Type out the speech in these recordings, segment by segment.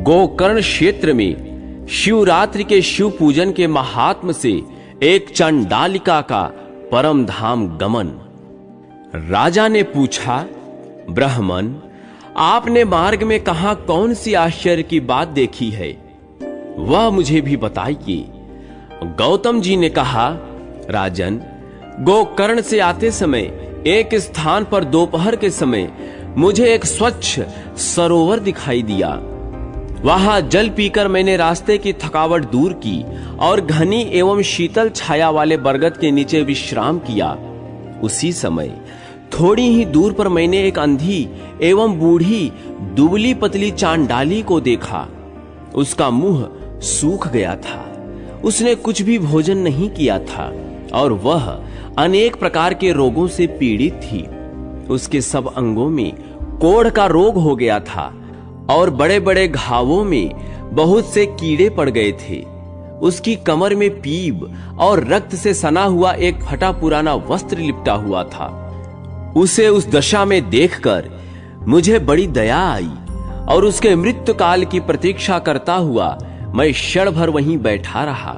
गोकर्ण क्षेत्र में शिवरात्रि के शिव पूजन के महात्म से एक चंडालिका का परम धाम गमन। राजा ने पूछा, ब्राह्मण, आपने मार्ग में कहां कौन सी आश्चर्य की बात देखी है, वह मुझे भी बताइए। गौतम जी ने कहा, राजन, गोकर्ण से आते समय एक स्थान पर दोपहर के समय मुझे एक स्वच्छ सरोवर दिखाई दिया। वहां जल पीकर मैंने रास्ते की थकावट दूर की और घनी एवं शीतल छाया वाले बरगद के नीचे विश्राम किया। उसी समय थोड़ी ही दूर पर मैंने एक अंधी एवं बूढ़ी दुबली पतली चांडाली को देखा। उसका मुंह सूख गया था, उसने कुछ भी भोजन नहीं किया था और वह अनेक प्रकार के रोगों से पीड़ित थी। उसके सब अंगों में कोढ़ का रोग हो गया था और बड़े बड़े घावों में बहुत से कीड़े पड़ गए थे। उसकी कमर में पीप और रक्त से सना हुआ एक फटा पुराना वस्त्र लिपटा हुआ था। उसे उस दशा में देखकर मुझे बड़ी दया आई और उसके मृत्यु काल की प्रतीक्षा करता हुआ मैं क्षण भर वहीं बैठा रहा।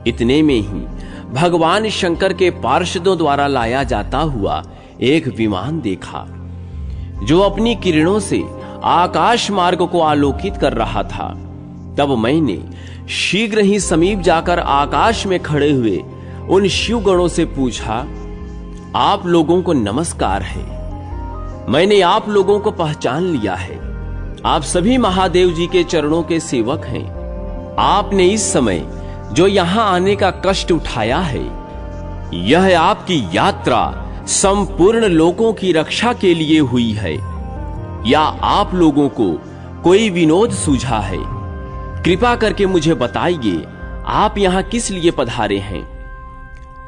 इतने में ही भगवान शंकर के पार्षदों द्वारा लाया जाता हुआ एक विमान देखा, जो अपनी किरणों से आकाश मार्ग को आलोकित कर रहा था। तब मैंने शीघ्र ही समीप जाकर आकाश में खड़े हुए उन शिवगणों से पूछा, आप लोगों को नमस्कार है। मैंने आप लोगों को पहचान लिया है। आप सभी महादेव जी के चरणों के सेवक हैं। आपने इस समय जो यहां आने का कष्ट उठाया है, यह आपकी यात्रा संपूर्ण लोगों की रक्षा के लिए हुई है, या आप लोगों को कोई विनोद सूझा है? कृपा करके मुझे बताइए, आप यहां किस लिए पधारे हैं?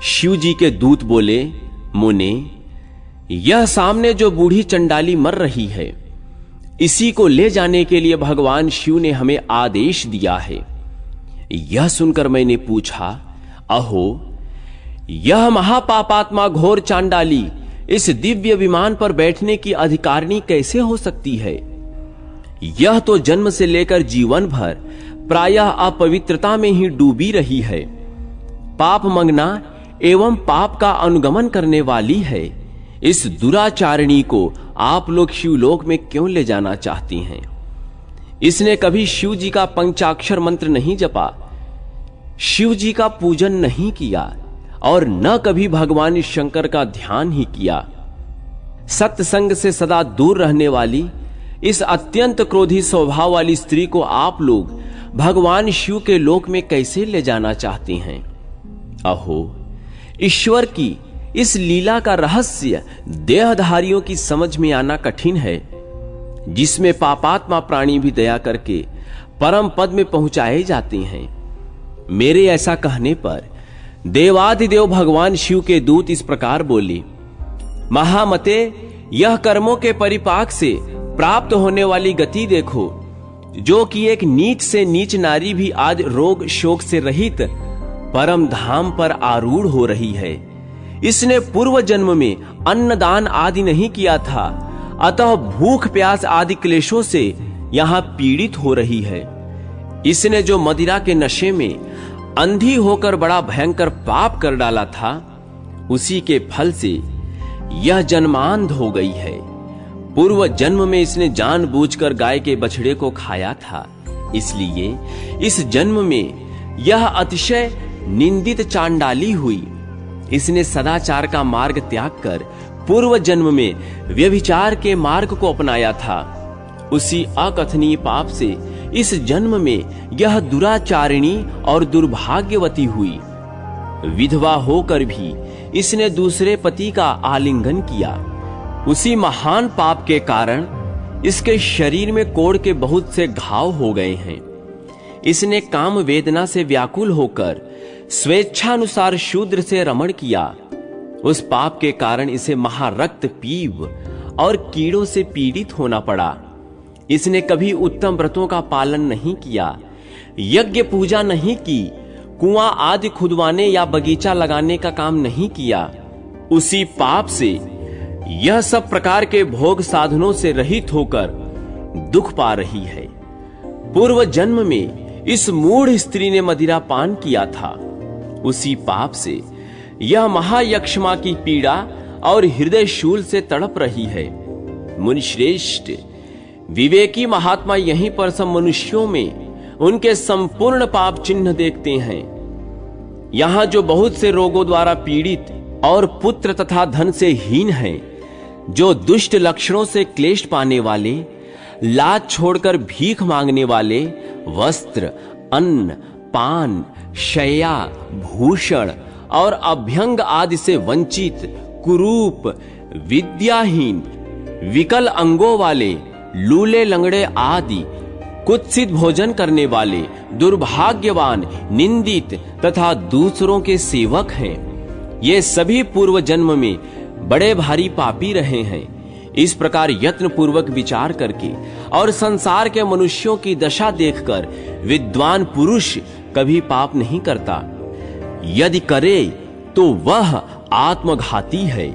शिव जी के दूत बोले, मुने, यह सामने जो बूढ़ी चंडाली मर रही है, इसी को ले जाने के लिए भगवान शिव ने हमें आदेश दिया है। यह सुनकर मैंने पूछा, अहो, यह महापापात्मा घोर चांडाली इस दिव्य विमान पर बैठने की अधिकारिणी कैसे हो सकती है? यह तो जन्म से लेकर जीवन भर प्रायः अपवित्रता में ही डूबी रही है, पाप मंगना एवं पाप का अनुगमन करने वाली है। इस दुराचारिणी को आप लोग शिवलोक में क्यों ले जाना चाहती हैं? इसने कभी शिव जी का पंचाक्षर मंत्र नहीं जपा, शिव जी का पूजन नहीं किया और न कभी भगवान शंकर का ध्यान ही किया। सत्संग से सदा दूर रहने वाली इस अत्यंत क्रोधी स्वभाव वाली स्त्री को आप लोग भगवान शिव के लोक में कैसे ले जाना चाहती हैं? अहो, ईश्वर की इस लीला का रहस्य देहधारियों की समझ में आना कठिन है, जिसमें पापात्मा प्राणी भी दया करके परम पद में पहुंचाए जाते हैं। मेरे ऐसा कहने पर देवादिदेव भगवान शिव के दूत इस प्रकार बोले, महामते, यह कर्मों के परिपाक से प्राप्त होने वाली गति देखो, जो कि एक नीच से नीच नारी भी आज रोग शोक से रहित परम धाम पर आरूढ़ हो रही है। इसने पूर्व जन्म में अन्नदान आदि नहीं किया था, अतः भूख प्यास आदि क्लेशों से यहां पीड़ित हो रही है। इसने जो मदिरा के नशे में अंधी होकर बड़ा भयंकर पाप कर डाला था, उसी के फल से यह जन्मांध हो गई है। पूर्व जन्म में इसने जानबूझकर गाय के बछड़े को खाया था, इसलिए इस जन्म में यह अतिशय निंदित चांडाली हुई। इसने सदाचार का मार्ग त्याग कर पूर्व जन्म में व्यभिचार के मार्ग को अपनाया था। उसी अकथनीय पाप से इस जन्म में यह दुराचारिणी और दुर्भाग्यवती हुई। विधवा होकर भी इसने दूसरे पति का आलिंगन किया। उसी महान पाप के कारण इसके शरीर में कोढ़ के बहुत से घाव हो गए हैं। इसने काम वेदना से व्याकुल होकर स्वेच्छानुसार शूद्र से रमण किया। उस पाप के कारण इसे महारक्त पीव और कीड़ों से पीड़ित होना पड़ा। इसने कभी उत्तम व्रतों का पालन नहीं किया, यज्ञ पूजा नहीं की, कुआं आदि खुदवाने या बगीचा लगाने का काम नहीं किया। उसी पाप से यह सब प्रकार के भोग साधनों से रहित होकर दुख पा रही है। पूर्व जन्म में इस मूढ़ स्त्री ने मदिरा पान किया था। उसी पाप से यह महायक्षमा की पीड़ा और हृदय शूल से तड़प रही है। मुनिश्रेष्ठ, विवेकी महात्मा यहीं पर सब मनुष्यों में उनके संपूर्ण पाप चिन्ह देखते हैं। यहां जो बहुत से रोगों द्वारा पीड़ित और पुत्र तथा धन से हीन हैं, जो दुष्ट लक्षणों से क्लेश पाने वाले, लाज छोड़कर भीख मांगने वाले, वस्त्र, अन्न, पान, शय्या, भूषण और अभ्यंग आदि से वंचित, कुरूप, विद्याहीन, विकल अंगों वाले, लूले लंगड़े आदि, कुत्सित भोजन करने वाले, दुर्भाग्यवान, निंदित तथा दूसरों के सेवक हैं, ये सभी पूर्व जन्म में बड़े भारी पापी रहे हैं। इस प्रकार यत्न पूर्वक विचार करके और संसार के मनुष्यों की दशा देखकर विद्वान पुरुष कभी पाप नहीं करता। यदि करे तो वह आत्मघाती है।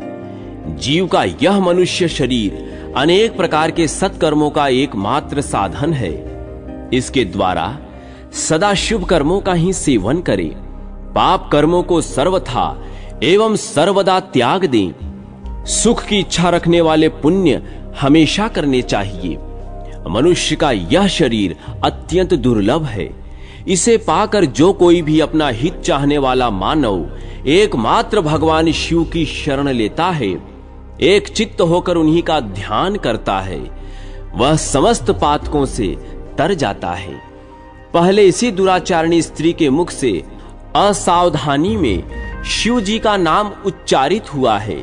जीव का यह मनुष्य शरीर अनेक प्रकार के सत्कर्मों का एकमात्र साधन है। इसके द्वारा सदा शुभ कर्मों का ही सेवन करे। पाप कर्मों को सर्वथा एवं सर्वदा त्याग दें। सुख की इच्छा रखने वाले पुण्य हमेशा करने चाहिए। मनुष्य का यह शरीर अत्यंत दुर्लभ है। इसे पाकर जो कोई भी अपना हित चाहने वाला मानव एकमात्र भगवान शिव की शरण लेता है, एक चित्त होकर उन्हीं का ध्यान करता है, वह समस्त पातकों से तर जाता है। पहले इसी दुराचारणी स्त्री के मुख से असावधानी में शिव जी का नाम उच्चारित हुआ है।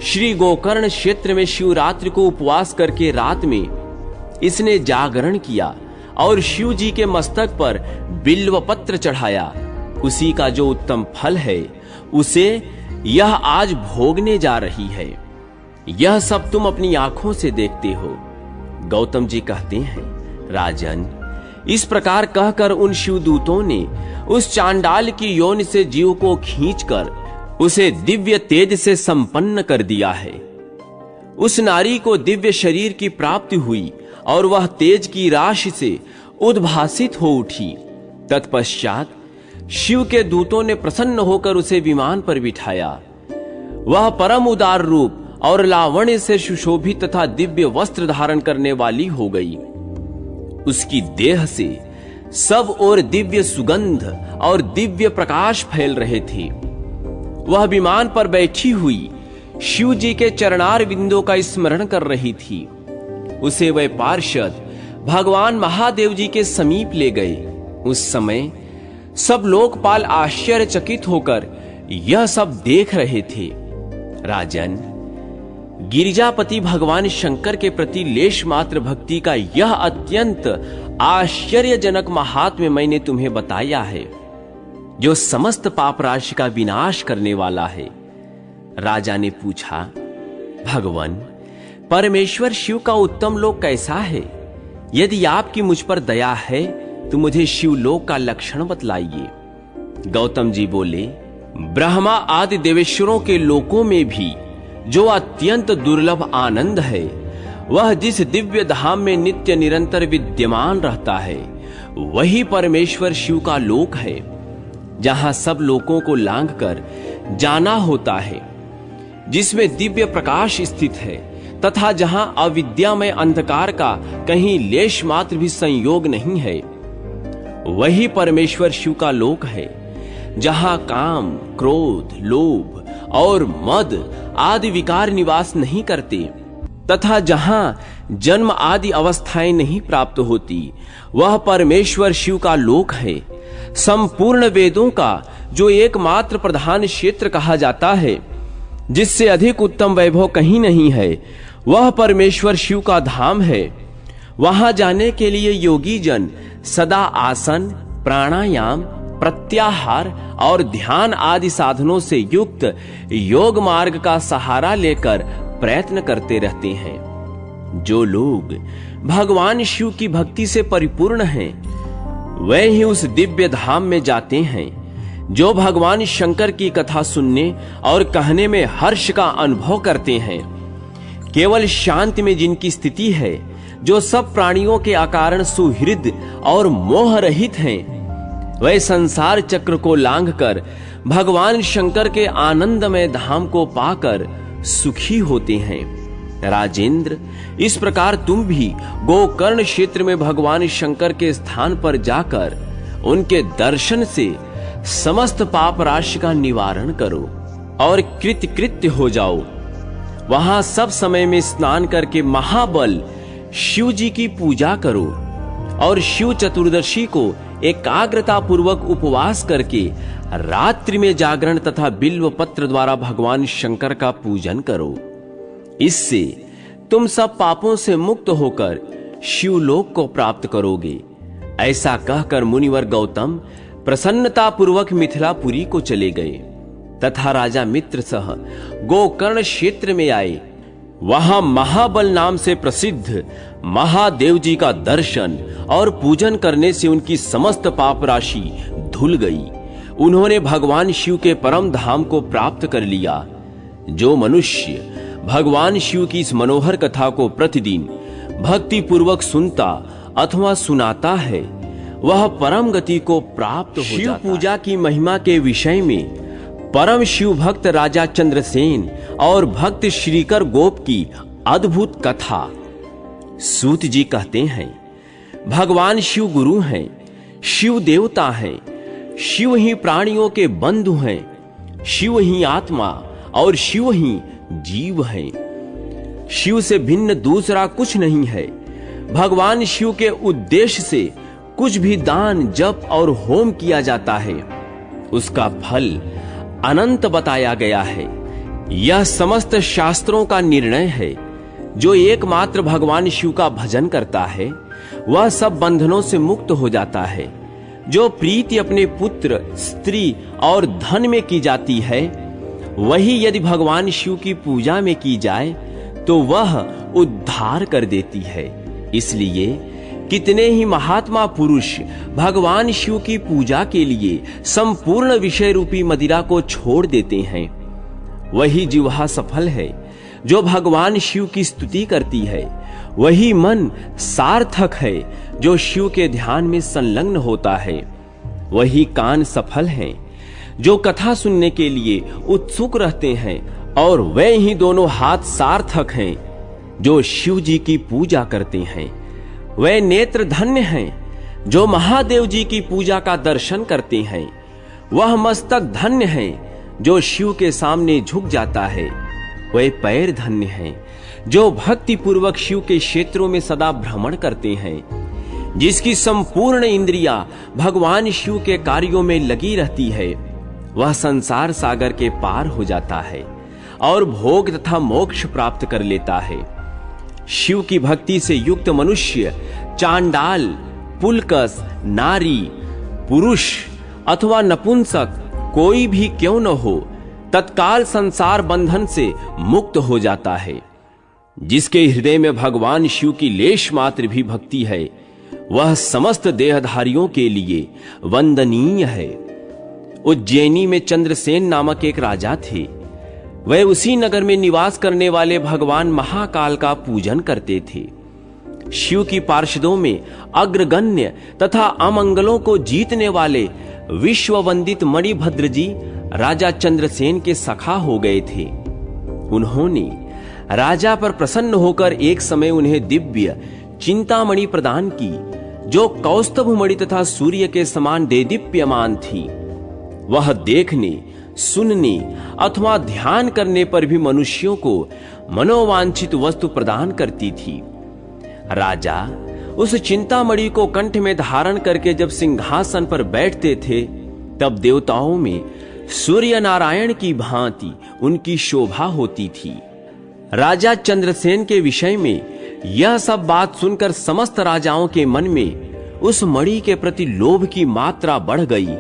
श्री गोकर्ण क्षेत्र में शिवरात्रि को उपवास करके रात में इसने जागरण किया और शिव जी के मस्तक पर बिल्व पत्र चढ़ाया। उसी का जो उत्तम फल है उसे यह आज भोगने जा रही है। यह सब तुम अपनी आंखों से देखते हो। गौतम जी कहते हैं, राजन, इस प्रकार कहकर उन शिवदूतों ने उस चांडाल की योनि से जीव को खींचकर उसे दिव्य तेज से संपन्न कर दिया है। उस नारी को दिव्य शरीर की प्राप्ति हुई और वह तेज की राशि से उद्भासित हो उठी। तत्पश्चात शिव के दूतों ने प्रसन्न होकर उसे विमान पर बिठाया। वह परम उदार रूप और लावण्य से सुशोभित तथा दिव्य वस्त्र धारण करने वाली हो गई। उसकी देह से सब ओर दिव्य सुगंध और दिव्य प्रकाश फैल रहे थे। वह विमान पर बैठी हुई शिव जी के चरणार बिंदों का स्मरण कर रही थी। उसे वह पार्षद भगवान महादेव जी के समीप ले गए। उस समय सब लोकपाल आश्चर्यचकित होकर यह सब देख रहे थे। राजन, गिरिजापति भगवान शंकर के प्रति लेश मात्र भक्ति का यह अत्यंत आश्चर्यजनक महात्म्य मैंने तुम्हें बताया है, जो समस्त पाप राशि का विनाश करने वाला है। राजा ने पूछा, भगवान, परमेश्वर शिव का उत्तम लोक कैसा है? यदि आपकी मुझ पर दया है तो मुझे शिवलोक का लक्षण बतलाइए। गौतम जी बोले, ब्रह्मा आदि देवेश्वरों के लोकों में भी जो अत्यंत दुर्लभ आनंद है, वह जिस दिव्य धाम में नित्य निरंतर विद्यमान रहता है, वही परमेश्वर शिव का लोक है, जहां सब लोकों को लांघकर जाना होता है, जिसमें दिव्य प्रकाश स्थित है तथा जहां अविद्यामय अंधकार का कहीं लेश मात्र भी संयोग नहीं है। वही परमेश्वर शिव का लोक है, जहां काम, क्रोध, लोभ और मद आदि विकार निवास नहीं करते तथा जहां जन्म आदि अवस्थाएं नहीं प्राप्त होती। वह परमेश्वर शिव का लोक है। संपूर्ण वेदों का जो एकमात्र प्रधान क्षेत्र कहा जाता है, जिससे अधिक उत्तम वैभव कहीं नहीं है, वह परमेश्वर शिव का धाम है। वहां जाने के लिए योगी जन सदा आसन, प्राणायाम, प्रत्याहार और ध्यान आदि साधनों से युक्त योग मार्ग का सहारा लेकर प्रयत्न करते रहते हैं। जो लोग भगवान शिव की भक्ति से परिपूर्ण हैं, वे ही उस दिव्य धाम में जाते हैं। जो भगवान शंकर की कथा सुनने और कहने में हर्ष का अनुभव करते हैं, केवल शांति में जिनकी स्थिति है, जो सब प्राणियों के अकारण सुहृद और मोह रहित हैं, वह संसार चक्र को लांघकर भगवान शंकर के आनंदमय धाम को पाकर सुखी होते हैं। राजेंद्र, इस प्रकार तुम भी गोकर्ण क्षेत्र में भगवान शंकर के स्थान पर जाकर उनके दर्शन से समस्त पाप राशि का निवारण करो और कृत्य हो जाओ। वहां सब समय में स्नान करके महाबल शिव जी की पूजा करो और शिव चतुर्दशी को एकाग्रता पूर्वक उपवास करके रात्रि में जागरण तथा बिल्व पत्र द्वारा भगवान शंकर का पूजन करो। इससे तुम सब पापों से मुक्त होकर शिवलोक को प्राप्त करोगे। ऐसा कहकर मुनिवर गौतम प्रसन्नता पूर्वक मिथिलापुरी को चले गए तथा राजा मित्र सह गोकर्ण क्षेत्र में आए। वहां महाबल नाम से प्रसिद्ध महादेव जी का दर्शन और पूजन करने से उनकी समस्त पाप राशि धुल गई। उन्होंने भगवान शिव के परम धाम को प्राप्त कर लिया। जो मनुष्य भगवान शिव की इस मनोहर कथा को प्रतिदिन भक्ति पूर्वक सुनता अथवा सुनाता है, वह परम गति को प्राप्त हो जाता है। शिव पूजा की महिमा के विषय में परम शिव भक्त राजा चंद्रसेन और भक्त श्रीकर गोप की अद्भुत कथा। सूत जी कहते हैं, भगवान शिव गुरु हैं, शिव देवता हैं, शिव ही प्राणियों के बंधु हैं, शिव ही आत्मा और शिव ही जीव हैं। शिव से भिन्न दूसरा कुछ नहीं है। भगवान शिव के उद्देश्य से कुछ भी दान, जप और होम किया जाता है, उसका फल अनंत बताया गया है। यह समस्त शास्त्रों का निर्णय है। जो एकमात्र भगवान शिव का भजन करता है, वह सब बंधनों से मुक्त हो जाता है। जो प्रीति अपने पुत्र, स्त्री और धन में की जाती है, वही यदि भगवान शिव की पूजा में की जाए तो वह उद्धार कर देती है। इसलिए कितने ही महात्मा पुरुष भगवान शिव की पूजा के लिए संपूर्ण विषय रूपी मदिरा को छोड़ देते हैं। वही जिह्वा सफल है जो भगवान शिव की स्तुति करती है। वही मन सार्थक है जो शिव के ध्यान में संलग्न होता है। वही कान सफल हैं जो कथा सुनने के लिए उत्सुक रहते हैं। और वे ही दोनों हाथ सार्थक हैं जो शिव जी की पूजा करते हैं। वे नेत्र धन्य हैं जो महादेव जी की पूजा का दर्शन करते हैं। वह मस्तक धन्य है जो शिव के सामने झुक जाता है। वे पैर धन्य हैं जो भक्ति पूर्वक शिव के क्षेत्रों में सदा भ्रमण करते हैं। जिसकी संपूर्ण इंद्रियां भगवान शिव के कार्यों में लगी रहती है, वह संसार सागर के पार हो जाता है और भोग तथा मोक्ष प्राप्त कर लेता है। शिव की भक्ति से युक्त मनुष्य चांडाल, पुलकस, नारी, पुरुष अथवा नपुंसक कोई भी क्यों न हो, तत्काल संसार बंधन से मुक्त हो जाता है। जिसके हृदय में भगवान शिव की लेश मात्र भी भक्ति है, वह समस्त देहधारियों के लिए वंदनीय है। उज्जैनी में चंद्रसेन नामक एक राजा थे। वह उसी नगर में निवास करने वाले भगवान महाकाल का पूजन करते थे। शिव की पार्षदों में अग्रगण्य तथा अमंगलों को जीतने वाले विश्व वंदित मणिभद्र जी राजा चंद्रसेन के सखा हो गए थे। उन्होंने राजा पर प्रसन्न होकर एक समय उन्हें दिव्य चिंतामणि प्रदान की, जो कौस्तभ मणि तथा सूर्य के समान देदीप्यमान थी। वह देखने, सुनने अथवा ध्यान करने पर भी मनुष्यों को मनोवांछित वस्तु प्रदान करती थी। राजा उस चिंतामणि को कंठ में धारण करके जब सिंहासन पर बैठते थे, तब देवताओं में सूर्य नारायण की भांति उनकी शोभा होती थी। राजा चंद्रसेन के विषय में यह सब बात सुनकर समस्त राजाओं के मन में उस मणि के प्रति लोभ की मात्रा बढ़ गई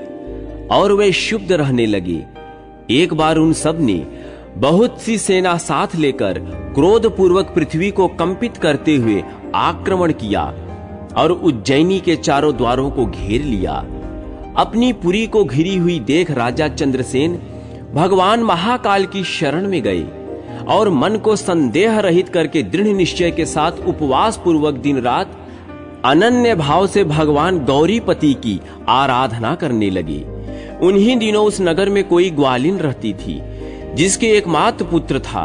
और वे क्षुब्ध रहने लगे। एक बार उन सब ने बहुत सी सेना साथ लेकर क्रोध पूर्वक पृथ्वी को कंपित करते हुए आक्रमण किया और उज्जैनी के चारों द्वारों को घेर लिया। अपनी पुरी को घिरी हुई देख राजा चंद्रसेन भगवान महाकाल की शरण में गए और मन को संदेह रहित करके दृढ़ निश्चय के साथ उपवास पूर्वक दिन रात अनन्य भाव से भगवान गौरीपति की आराधना करने लगे। उन्हीं दिनों उस नगर में कोई ग्वालिन रहती थी जिसके एकमात्र पुत्र था।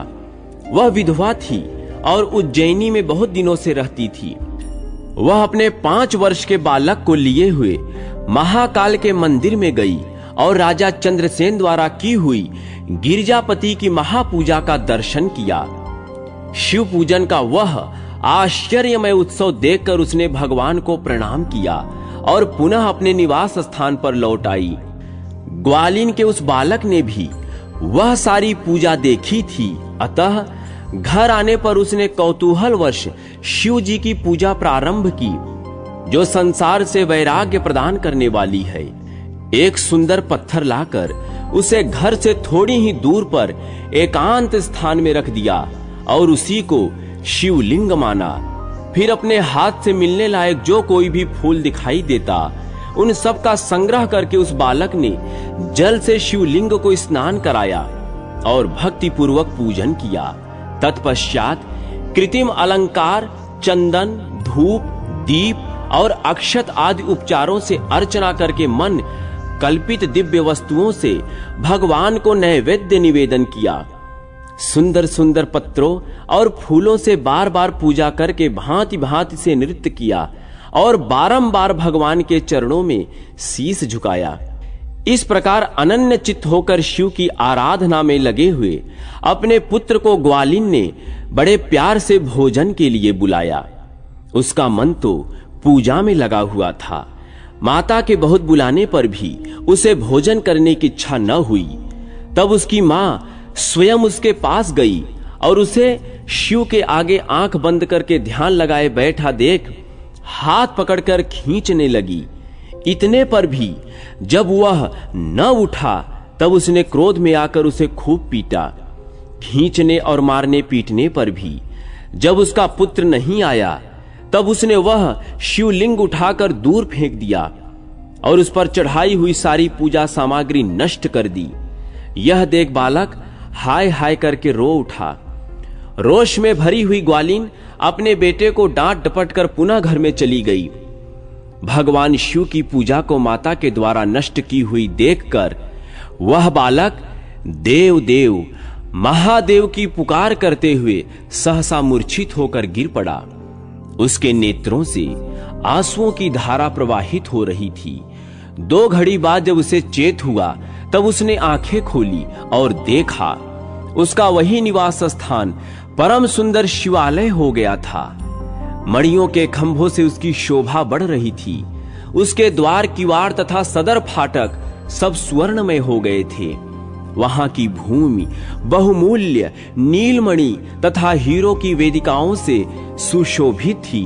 वह विधवा थी और उज्जैनी में बहुत दिनों से रहती थी। वह अपने 5 वर्ष के बालक को लिए हुए महाकाल के मंदिर में गई और राजा चंद्रसेन द्वारा की हुई गिरजापति की महापूजा का दर्शन किया। शिव पूजन का वह आश्चर्यमय उत्सव देखकर उसने भगवान को प्रणाम किया और पुनः अपने निवास स्थान पर लौट आई। ग्वालिन के उस बालक ने भी वह सारी पूजा देखी थी, अतः घर आने पर उसने कौतूहलवश शिव जी की पूजा प्रारंभ की, जो संसार से वैराग्य प्रदान करने वाली है। एक सुंदर पत्थर लाकर उसे घर से थोड़ी ही दूर पर एकांत स्थान में रख दिया और उसी को शिवलिंग माना। फिर अपने हाथ से मिलने लायक जो कोई भी फूल दिखाई देता उन सब का संग्रह करके उस बालक ने जल से शिवलिंग को स्नान कराया और भक्ति पूर्वक पूजन किया। तत्पश्चात कृत्रिम अलंकार, चंदन, धूप, दीप और अक्षत आदि उपचारों से अर्चना करके मन कल्पित दिव्य वस्तुओं से भगवान को नैवेद्य निवेदन किया। सुंदर सुंदर पत्रों और फूलों से बार बार पूजा करके भांति भांति से नृत्य किया और बारंबार भगवान के चरणों में शीश झुकाया। इस प्रकार अनन्य चित्त होकर शिव की आराधना में लगे हुए अपने पुत्र को ग्वालिन ने बड़े प्यार से भोजन के लिए बुलाया। उसका मन तो पूजा में लगा हुआ था। माता के बहुत बुलाने पर भी उसे भोजन करने की इच्छा न हुई। तब उसकी मां स्वयं उसके पास गई और उसे शिव के आगे आंख बंद करके ध्यान लगाए बैठा देख हाथ पकड़कर खींचने लगी। इतने पर भी जब वह न उठा तब उसने क्रोध में आकर उसे खूब पीटा। खींचने और मारने पीटने पर भी जब उसका पुत्र नहीं आया तब उसने वह शिवलिंग उठाकर दूर फेंक दिया और उस पर चढ़ाई हुई सारी पूजा सामग्री नष्ट कर दी। यह देख बालक हाय हाय करके रो उठा। रोष में भरी हुई ग्वालिन अपने बेटे को डांट डपट कर पुनः घर में चली गई। भगवान शिव की पूजा को माता के द्वारा नष्ट की हुई देखकर वह बालक देव देव महादेव की पुकार करते हुए सहसा मूर्छित होकर गिर पड़ा। उसके नेत्रों से आंसुओं की धारा प्रवाहित हो रही थी। 2 घड़ी बाद जब उसे चेत हुआ तब उसने आंखें खोली और देखा उसका वही निवास स्थान परम सुंदर शिवालय हो गया था। मणियों के खंभों से उसकी शोभा बढ़ रही थी। उसके द्वार किवाड़ तथा सदर फाटक सब स्वर्णमय हो गए थे। वहां की भूमि बहुमूल्य नीलमणि तथा हीरो की वेदिकाओं से सुशोभित थी।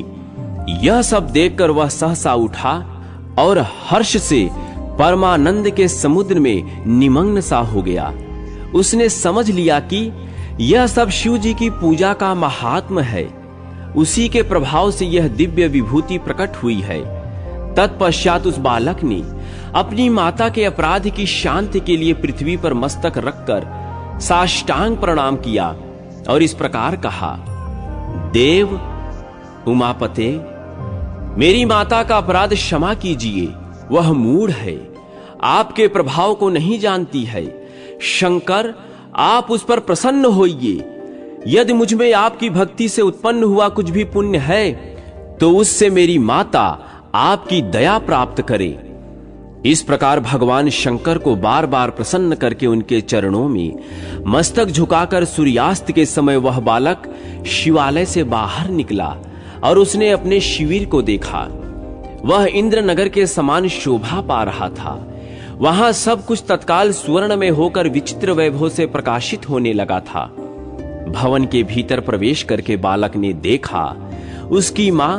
यह सब देखकर वह सहसा उठा और हर्ष से परमानंद के समुद्र में निमग्न सा हो गया। उसने समझ लिया कि यह सब शिव जी की पूजा का महात्म्य है। उसी के प्रभाव से यह दिव्य विभूति प्रकट हुई है। तत्पश्चात उस बालक ने अपनी माता के अपराध की शांति के लिए पृथ्वी पर मस्तक रखकर साष्टांग प्रणाम किया और इस प्रकार कहा, देव उमापते, मेरी माता का अपराध क्षमा कीजिए। वह मूढ़ है, आपके प्रभाव को नहीं जानती है। शंकर, आप उस पर प्रसन्न होइए। यदि मुझ में आपकी भक्ति से उत्पन्न हुआ कुछ भी पुण्य है तो उससे मेरी माता आपकी दया प्राप्त करे। इस प्रकार भगवान शंकर को बार बार प्रसन्न करके उनके चरणों में मस्तक झुकाकर सूर्यास्त के समय वह बालक शिवालय से बाहर निकला और उसने अपने शिविर को देखा। वह इंद्रनगर के समान शोभा पा रहा था। वहां सब कुछ तत्काल स्वर्ण में होकर विचित्र वैभव से प्रकाशित होने लगा था। भवन के भीतर प्रवेश करके बालक ने देखा उसकी मां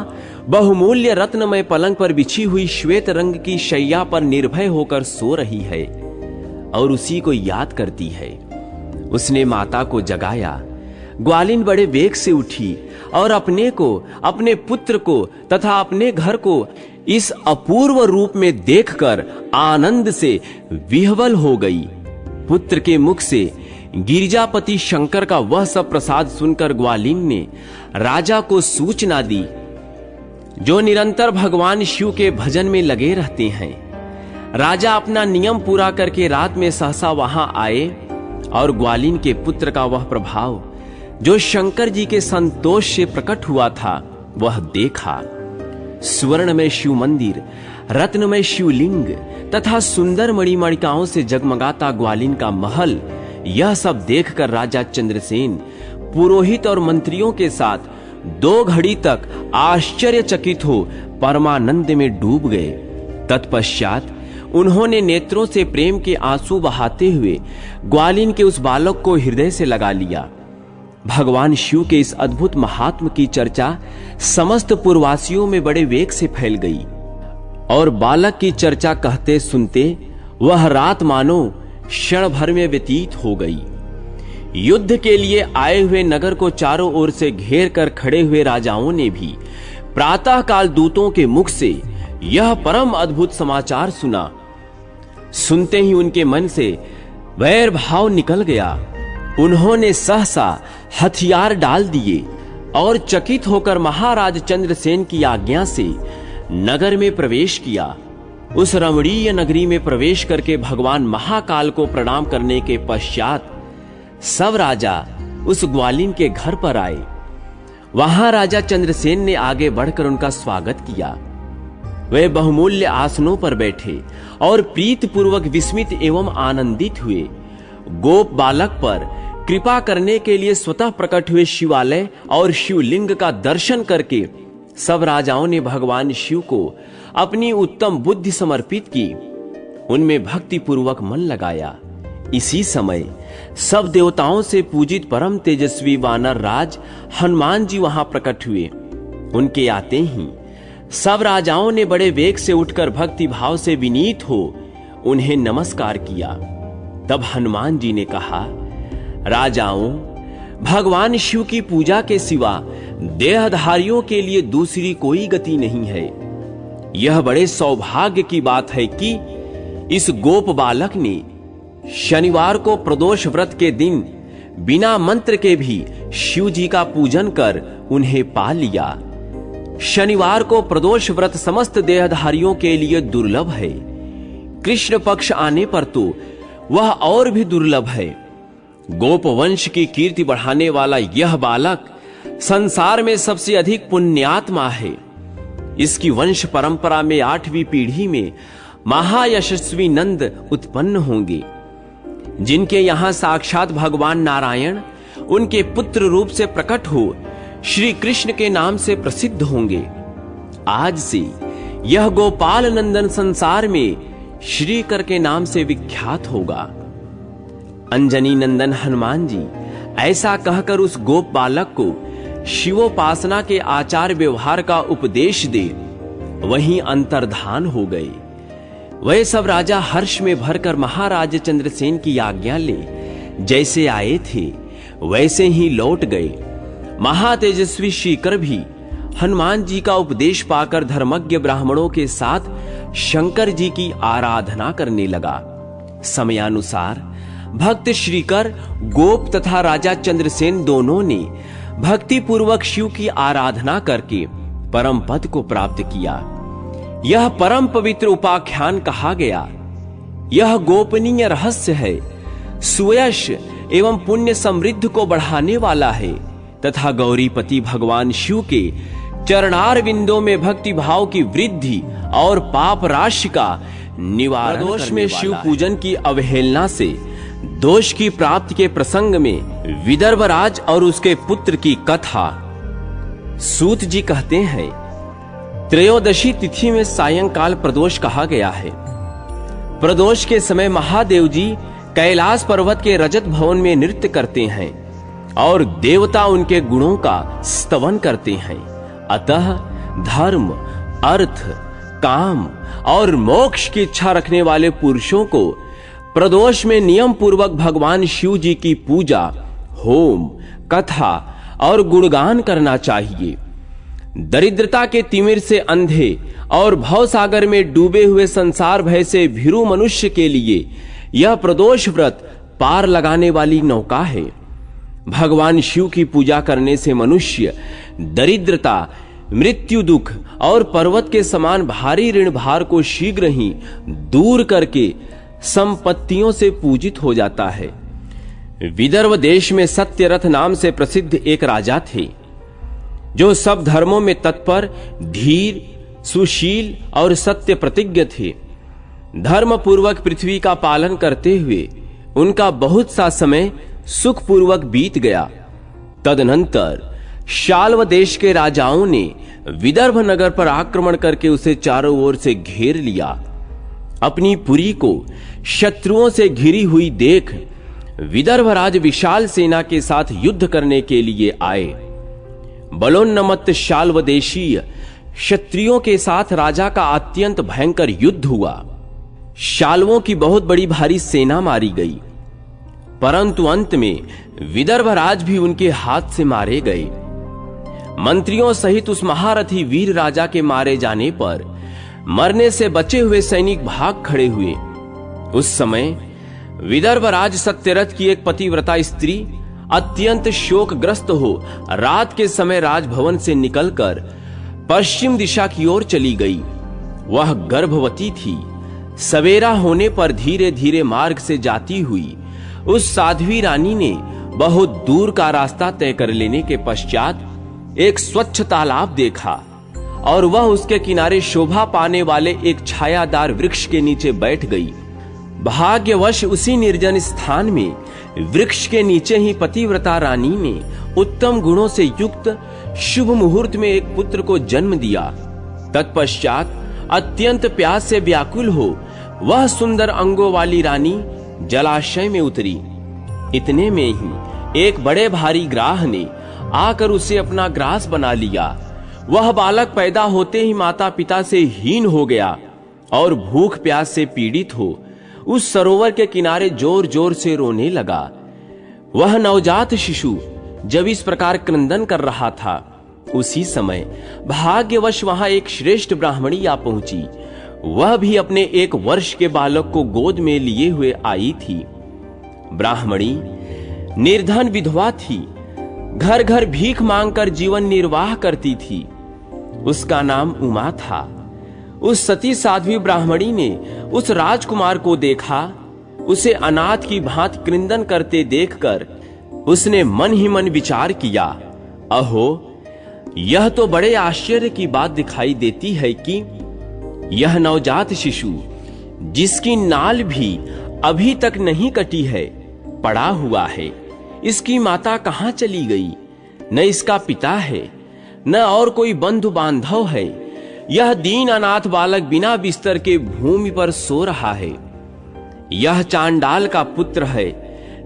बहुमूल्य रत्नमय पलंग पर बिछी हुई श्वेत रंग की शैया पर निर्भय होकर सो रही है और उसी को याद करती है। उसने माता को जगाया। ग्वालिन बड़े वेग से उठी और अपने को, अपने पुत्र को तथा अपने घर को इस अपूर्व रूप में देखकर आनंद से विह्वल हो गई। पुत्र के मुख से गिरिजापति शंकर का वह सब प्रसाद सुनकर ग्वालिन ने राजा को सूचना दी, जो निरंतर भगवान शिव के भजन में लगे रहते हैं। राजा अपना नियम पूरा करके रात में सहसा वहां आए और ग्वालिन के पुत्र का वह प्रभाव जो शंकर जी के संतोष से प्रकट हुआ था वह देखा। स्वर्ण में शिव मंदिर, रत्न में शिवलिंग तथा सुंदर मणिमणिकाओं से जगमगाता ग्वालिन का महल, यह सब देखकर राजा चंद्रसेन पुरोहित और मंत्रियों के साथ 2 घड़ी तक आश्चर्यचकित हो परमानंद में डूब गए। तत्पश्चात उन्होंने नेत्रों से प्रेम के आंसू बहाते हुए ग्वालिन के उस बालक को हृदय से लगा लिया। भगवान शिव के इस अद्भुत महात्म की चर्चा समस्त पुरवासियों में बड़े वेग से फैल गई और बालक की चर्चा कहते सुनते वह रात मानो क्षण भर में व्यतीत हो गई। युद्ध के लिए आए हुए नगर को चारों ओर से घेर कर खड़े हुए राजाओं ने भी प्रातःकाल दूतों के मुख से यह परम अद्भुत समाचार सुना। सुनते ही उनके मन से वैर भाव निकल गया। उन्होंने सहसा हथियार डाल दिए और चकित होकर महाराज चंद्रसेन की आज्ञा से नगर में प्रवेश किया। उस रमणीय नगरी में प्रवेश करके भगवान महाकाल को प्रणाम करने के पश्चात सब राजा उस ग्वालिन के घर पर आए। वहां राजा चंद्रसेन ने आगे बढ़कर उनका स्वागत किया। वे बहुमूल्य आसनों पर बैठे और प्रीतिपूर्वक विस्मित एवं आनंदित हुए। गोप बालक पर कृपा करने के लिए स्वतः प्रकट हुए शिवालय और शिवलिंग का दर्शन करके सब राजाओं ने भगवान शिव को अपनी उत्तम बुद्धि समर्पित की, उनमें भक्ति पूर्वक मन लगाया। इसी समय सब देवताओं से पूजित परम तेजस्वी वानर राज हनुमान जी वहां प्रकट हुए। उनके आते ही सब राजाओं ने बड़े वेग से उठकर भक्ति भाव से विनीत हो उन्हें नमस्कार किया। तब हनुमान जी ने कहा, राजाओं, भगवान शिव की पूजा के सिवा देहधारियों के लिए दूसरी कोई गति नहीं है। यह बड़े सौभाग्य की बात है कि इस गोप बालक ने शनिवार को प्रदोष व्रत के दिन बिना मंत्र के भी शिव जी का पूजन कर उन्हें पा लिया। शनिवार को प्रदोष व्रत समस्त देहधारियों के लिए दुर्लभ है। कृष्ण पक्ष आने पर तो वह और भी दुर्लभ है। गोप वंश की कीर्ति बढ़ाने वाला यह बालक संसार में सबसे अधिक पुण्यात्मा है। इसकी वंश परंपरा में 8वीं पीढ़ी में महायशस्वी नंद उत्पन्न होंगे, जिनके यहां साक्षात भगवान नारायण उनके पुत्र रूप से प्रकट हो श्री कृष्ण के नाम से प्रसिद्ध होंगे। आज से यह गोपाल नंदन संसार में श्रीकर के नाम से विख्यात होगा। अंजनी नंदन हनुमान जी ऐसा कहकर उस गोप बालक को शिवोपासना के आचार व्यवहार का उपदेश दे वहीं अंतर्धान हो गए। वह सब राजा हर्ष में भरकर महाराज चंद्रसेन की आज्ञा ले जैसे आए थे वैसे ही लौट गए। महातेजस्वी श्रीकर भी हनुमान जी का उपदेश पाकर धर्मज्ञ ब्राह्मणों के साथ शंकर जी की आराधना करने लगा। समयानुसार भक्त श्रीकर, गोप तथा राजा चंद्रसेन दोनों ने भक्ति पूर्वक शिव की आराधना करके परम पद को प्राप्त किया। यह परम पवित्र उपाख्यान कहा गया। यह गोपनीय रहस्य है, सुयश एवं पुण्य समृद्धि को बढ़ाने वाला है तथा गौरीपति भगवान शिव के चरणार बिंदों में भक्ति भाव की वृद्धि और पाप राशि का निवारण। दोष में शिव पूजन की अवहेलना से दोष की प्राप्ति के प्रसंग में विदर्भराज और उसके पुत्र की कथा सूत जी कहते हैं, त्रयोदशी तिथि में सायंकाल प्रदोष कहा गया है। प्रदोष के समय महादेव जी कैलाश पर्वत के रजत भवन में नृत्य करते हैं और देवता उनके गुणों का स्तवन करते हैं। अतः धर्म, अर्थ, काम और मोक्ष की इच्छा रखने वाले पुरुषों को प्रदोष में नियम पूर्वक भगवान शिव जी की पूजा, होम, कथा और गुणगान करना चाहिए। दरिद्रता के तिमिर से अंधे और भवसागर में डूबे हुए संसार भय से भीरु मनुष्य के लिए यह प्रदोष व्रत पार लगाने वाली नौका है। भगवान शिव की पूजा करने से मनुष्य दरिद्रता, मृत्यु, दुख और पर्वत के समान भारी ऋण भार को शीघ्र ही दूर करके संपत्तियों से पूजित हो जाता है। विदर्भ देश में सत्यरथ नाम से प्रसिद्ध एक राजा थे, जो सब धर्मों में तत्पर, धीर, सुशील और सत्य प्रतिज्ञ थे। धर्म पूर्वक पृथ्वी का पालन करते हुए उनका बहुत सा समय सुखपूर्वक बीत गया। तदनंतर शाल्व देश के राजाओं ने विदर्भ नगर पर आक्रमण करके उसे चारों ओर से घेर लिया। अपनी पुरी को शत्रुओं से घिरी हुई देख विदर्भराज विशाल सेना के साथ युद्ध करने के लिए आए। बलोन्नमत्त शाल्व देशीय क्षत्रियों के साथ राजा का अत्यंत भयंकर युद्ध हुआ। शाल्वों की बहुत बड़ी भारी सेना मारी गई, परंतु अंत में विदर्भराज भी उनके हाथ से मारे गए। मंत्रियों सहित उस महारथी वीर राजा के मारे जाने पर मरने से बचे हुए सैनिक भाग खड़े हुए। उस समय विदर्भराज सत्यरथ की एक पतिव्रता स्त्री अत्यंत शोकग्रस्त हो रात के समय राजभवन से निकलकर पश्चिम दिशा की ओर चली गई। वह गर्भवती थी। सवेरा होने पर धीरे धीरे मार्ग से जाती हुई उस साध्वी रानी ने बहुत दूर का रास्ता तय कर लेने के पश्चात एक स्वच्छ तालाब देखा और वह उसके किनारे शोभा पाने वाले एक छायादार वृक्ष के नीचे बैठ गई। भाग्यवश उसी निर्जन स्थान में वृक्ष के नीचे ही पतिव्रता रानी ने उत्तम गुणों से युक्त शुभ मुहूर्त में एक पुत्र को जन्म दिया। तत्पश्चात अत्यंत प्यास से व्याकुल हो वह सुंदर अंगों वाली रानी जलाशय में उतरी। इतने में ही एक बड़े भारी ग्राह ने आकर उसे अपना ग्रास बना लिया। वह बालक पैदा होते ही माता पिता से हीन हो गया और भूख प्यास से पीड़ित हो उस सरोवर के किनारे जोर जोर से रोने लगा। वह नवजात शिशु जब इस प्रकार क्रंदन कर रहा था, उसी समय भाग्यवश वहां एक श्रेष्ठ ब्राह्मणी आ पहुंची। वह भी अपने 1 वर्ष के बालक को गोद में लिए हुए आई थी। ब्राह्मणी निर्धन विधवा थी, घर घर भीख मांगकर जीवन निर्वाह करती थी। उसका नाम उमा था। उस सती साध्वी ब्राह्मणी ने उस राजकुमार को देखा। उसे अनाथ की भांति क्रंदन करते देखकर उसने मन ही मन विचार किया, अहो, यह तो बड़े आश्चर्य की बात दिखाई देती है कि यह नवजात शिशु जिसकी नाल भी अभी तक नहीं कटी है, पड़ा हुआ है। इसकी माता कहां चली गई? न इसका पिता है, न और कोई बंधु बांधव है। यह दीन अनाथ बालक बिना बिस्तर के भूमि पर सो रहा है। यह चांडाल का पुत्र है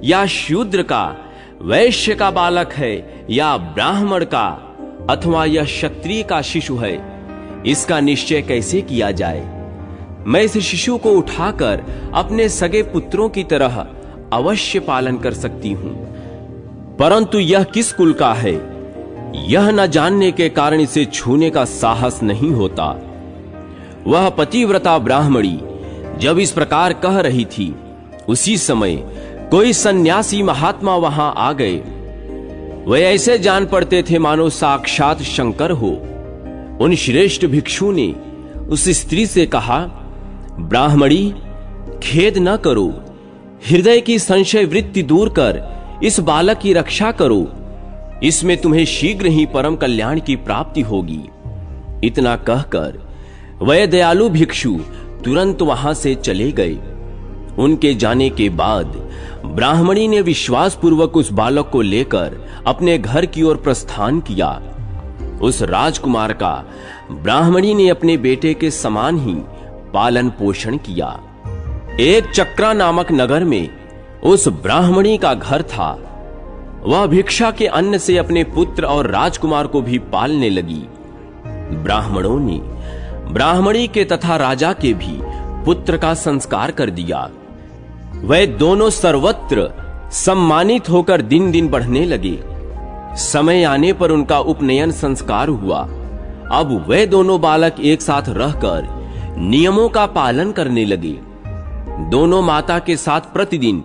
या शूद्र का, वैश्य का बालक है या ब्राह्मण का, अथवा यह क्षत्रिय का शिशु है, इसका निश्चय कैसे किया जाए? मैं इस शिशु को उठाकर अपने सगे पुत्रों की तरह अवश्य पालन कर सकती हूं, परंतु यह किस कुल का है, यह न जानने के कारण इसे छूने का साहस नहीं होता। वह पतिव्रता ब्राह्मणी जब इस प्रकार कह रही थी, उसी समय कोई सन्यासी महात्मा वहां आ गए। वे ऐसे जान पड़ते थे मानो साक्षात शंकर हो। उन श्रेष्ठ भिक्षु ने उस स्त्री से कहा, ब्राह्मणी, खेद न करो, हृदय की संशय वृत्ति दूर कर इस बालक की रक्षा करो। इसमें तुम्हें शीघ्र ही परम कल्याण की प्राप्ति होगी। इतना कहकर वह दयालु भिक्षु तुरंत वहां से चले गए। उनके जाने के बाद ब्राह्मणी ने विश्वास पूर्वक उस बालक को लेकर अपने घर की ओर प्रस्थान किया। उस राजकुमार का ब्राह्मणी ने अपने बेटे के समान ही पालन पोषण किया। एक चक्रा नामक नगर में उस ब्राह्मणी का घर था। वह भिक्षा के अन्न से अपने पुत्र और राजकुमार को भी पालने लगी। ब्राह्मणों ने ब्राह्मणी के तथा राजा के भी पुत्र का संस्कार कर दिया। वे दोनों सर्वत्र सम्मानित होकर दिन दिन बढ़ने लगे। समय आने पर उनका उपनयन संस्कार हुआ। अब वे दोनों बालक एक साथ रहकर नियमों का पालन करने लगे। दोनों माता के साथ प्रतिदिन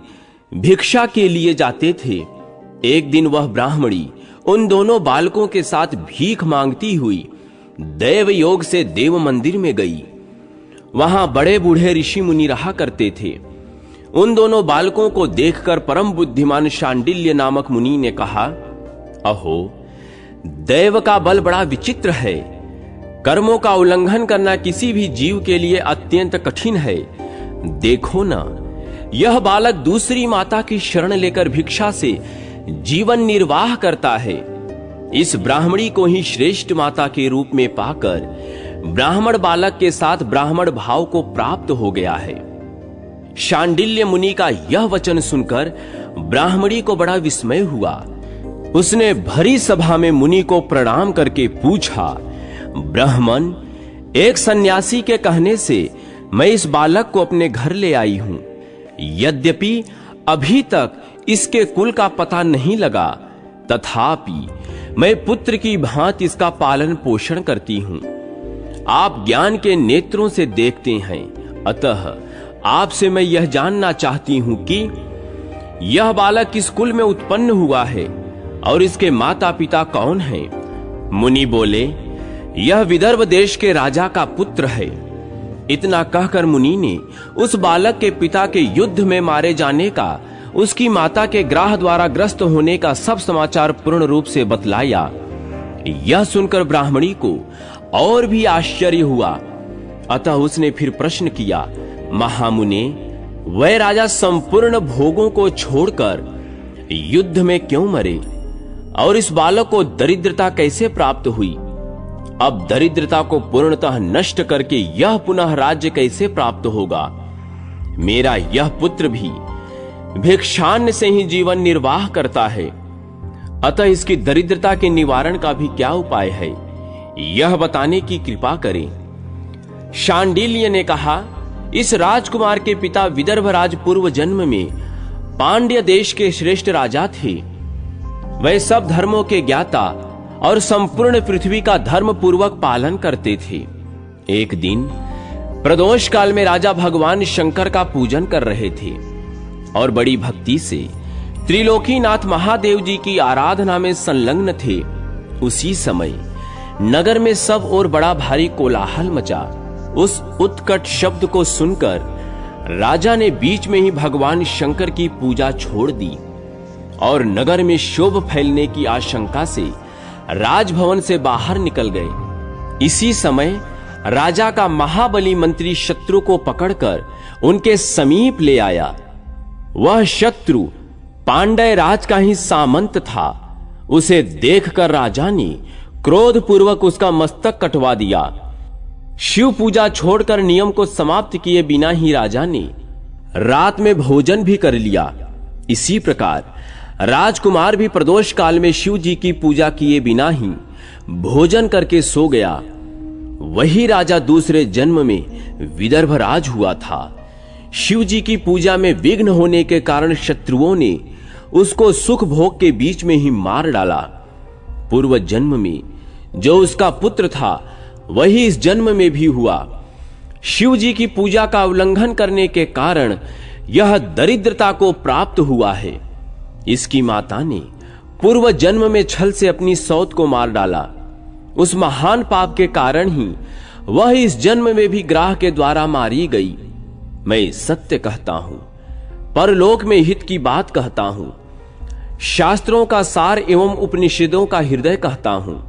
भिक्षा के लिए जाते थे। एक दिन वह ब्राह्मणी उन दोनों बालकों के साथ भीख मांगती हुई देव योग से देव मंदिर में गई। वहां बड़े बूढ़े ऋषि मुनि रहा करते थे। उन दोनों बालकों को देखकर परम बुद्धिमान शांडिल्य नामक मुनि ने कहा, अहो, दैव का बल बड़ा विचित्र है। कर्मों का उल्लंघन करना किसी भी जीव के लिए अत्यंत कठिन है। देखो ना, यह बालक दूसरी माता की शरण लेकर भिक्षा से जीवन निर्वाह करता है। इस ब्राह्मणी को ही श्रेष्ठ माता के रूप में पाकर ब्राह्मण बालक के साथ ब्राह्मण भाव को प्राप्त हो गया है। शांडिल्य मुनि का यह वचन सुनकर ब्राह्मणी को बड़ा विस्मय हुआ। उसने भरी सभा में मुनि को प्रणाम करके पूछा, ब्राह्मण, एक सन्यासी के कहने से मैं इस बालक को अपने घर ले आई हूं। यद्यपि अभी तक इसके कुल का पता नहीं लगा, तथापि मैं पुत्र की भांति इसका पालन पोषण करती हूं। आप ज्ञान के नेत्रों से देखते हैं, अतः आपसे मैं यह जानना चाहती हूं कि यह बालक किस कुल में उत्पन्न हुआ है और इसके माता पिता कौन हैं? मुनि बोले, यह विदर्भ देश के राजा का पुत्र है। इतना कहकर मुनि ने उस बालक के पिता के युद्ध में मारे जाने का, उसकी माता के ग्राह द्वारा ग्रस्त होने का सब समाचार पूर्ण रूप से बतलाया। यह सुनकर ब्राह्मणी को और भी आश्चर्य हुआ। अतः उसने फिर प्रश्न किया, महामुने, वह राजा संपूर्ण भोगों को छोड़कर युद्ध में क्यों मरे और इस बालक को दरिद्रता कैसे प्राप्त हुई? अब दरिद्रता को पूर्णतः नष्ट करके यह पुनः राज्य कैसे प्राप्त होगा? मेरा यह पुत्र भी भिक्षान्न से ही जीवन निर्वाह करता है, अतः इसकी दरिद्रता के निवारण का भी क्या उपाय है, यह बताने की कृपा करें। शांडिल्य ने कहा, इस राजकुमार के पिता विदर्भ राज पूर्व जन्म में पांड्य देश के श्रेष्ठ राजा थे। वह सब धर्मों के ज्ञाता और संपूर्ण पृथ्वी का धर्म पूर्वक पालन करते थे। एक दिन प्रदोष काल में राजा भगवान शंकर का पूजन कर रहे थे और बड़ी भक्ति से त्रिलोकीनाथ महादेव जी की आराधना में संलग्न थे। उसी समय नगर में सब ओर बड़ा भारी कोलाहल मचा। उस उत्कट शब्द को सुनकर राजा ने बीच में ही भगवान शंकर की पूजा छोड़ दी और नगर में शोभ फैलने की आशंका से राजभवन से बाहर निकल गए। इसी समय राजा का महाबली मंत्री शत्रु को पकड़कर उनके समीप ले आया। वह शत्रु पांड्य राज का ही सामंत था। उसे देखकर राजा ने क्रोधपूर्वक उसका मस्तक कटवा दिया। शिव पूजा छोड़कर नियम को समाप्त किए बिना ही राजा ने रात में भोजन भी कर लिया। इसी प्रकार राजकुमार भी प्रदोष काल में शिव जी की पूजा किए बिना ही भोजन करके सो गया। वही राजा दूसरे जन्म में विदर्भ राज हुआ था। शिव जी की पूजा में विघ्न होने के कारण शत्रुओं ने उसको सुख भोग के बीच में ही मार डाला। पूर्व जन्म में जो उसका पुत्र था वही इस जन्म में भी हुआ। शिव जी की पूजा का उल्लंघन करने के कारण यह दरिद्रता को प्राप्त हुआ है। इसकी माता ने पूर्व जन्म में छल से अपनी सौत को मार डाला। उस महान पाप के कारण ही वह इस जन्म में भी ग्राह के द्वारा मारी गई। मैं सत्य कहता हूं, परलोक में हित की बात कहता हूं, शास्त्रों का सार एवं उपनिषदों का हृदय कहता हूं।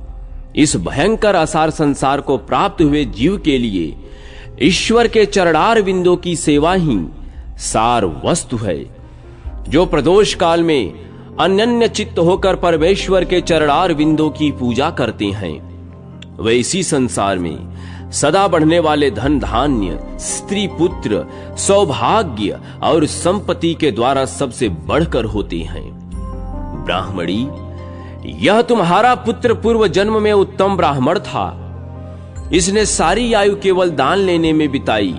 इस भयंकर असार संसार को प्राप्त हुए जीव के लिए ईश्वर के चरणार विंदों की सेवा ही सार वस्तु है। जो प्रदोष काल में अनन्य चित्त होकर परमेश्वर के चरणार विंदों की पूजा करते हैं, वे इसी संसार में सदा बढ़ने वाले धन धान्य, स्त्री पुत्र, सौभाग्य और संपत्ति के द्वारा सबसे बढ़कर होते हैं। ब्राह्मणी, यह तुम्हारा पुत्र पूर्व जन्म में उत्तम ब्राह्मण था। इसने सारी आयु केवल दान लेने में बिताई,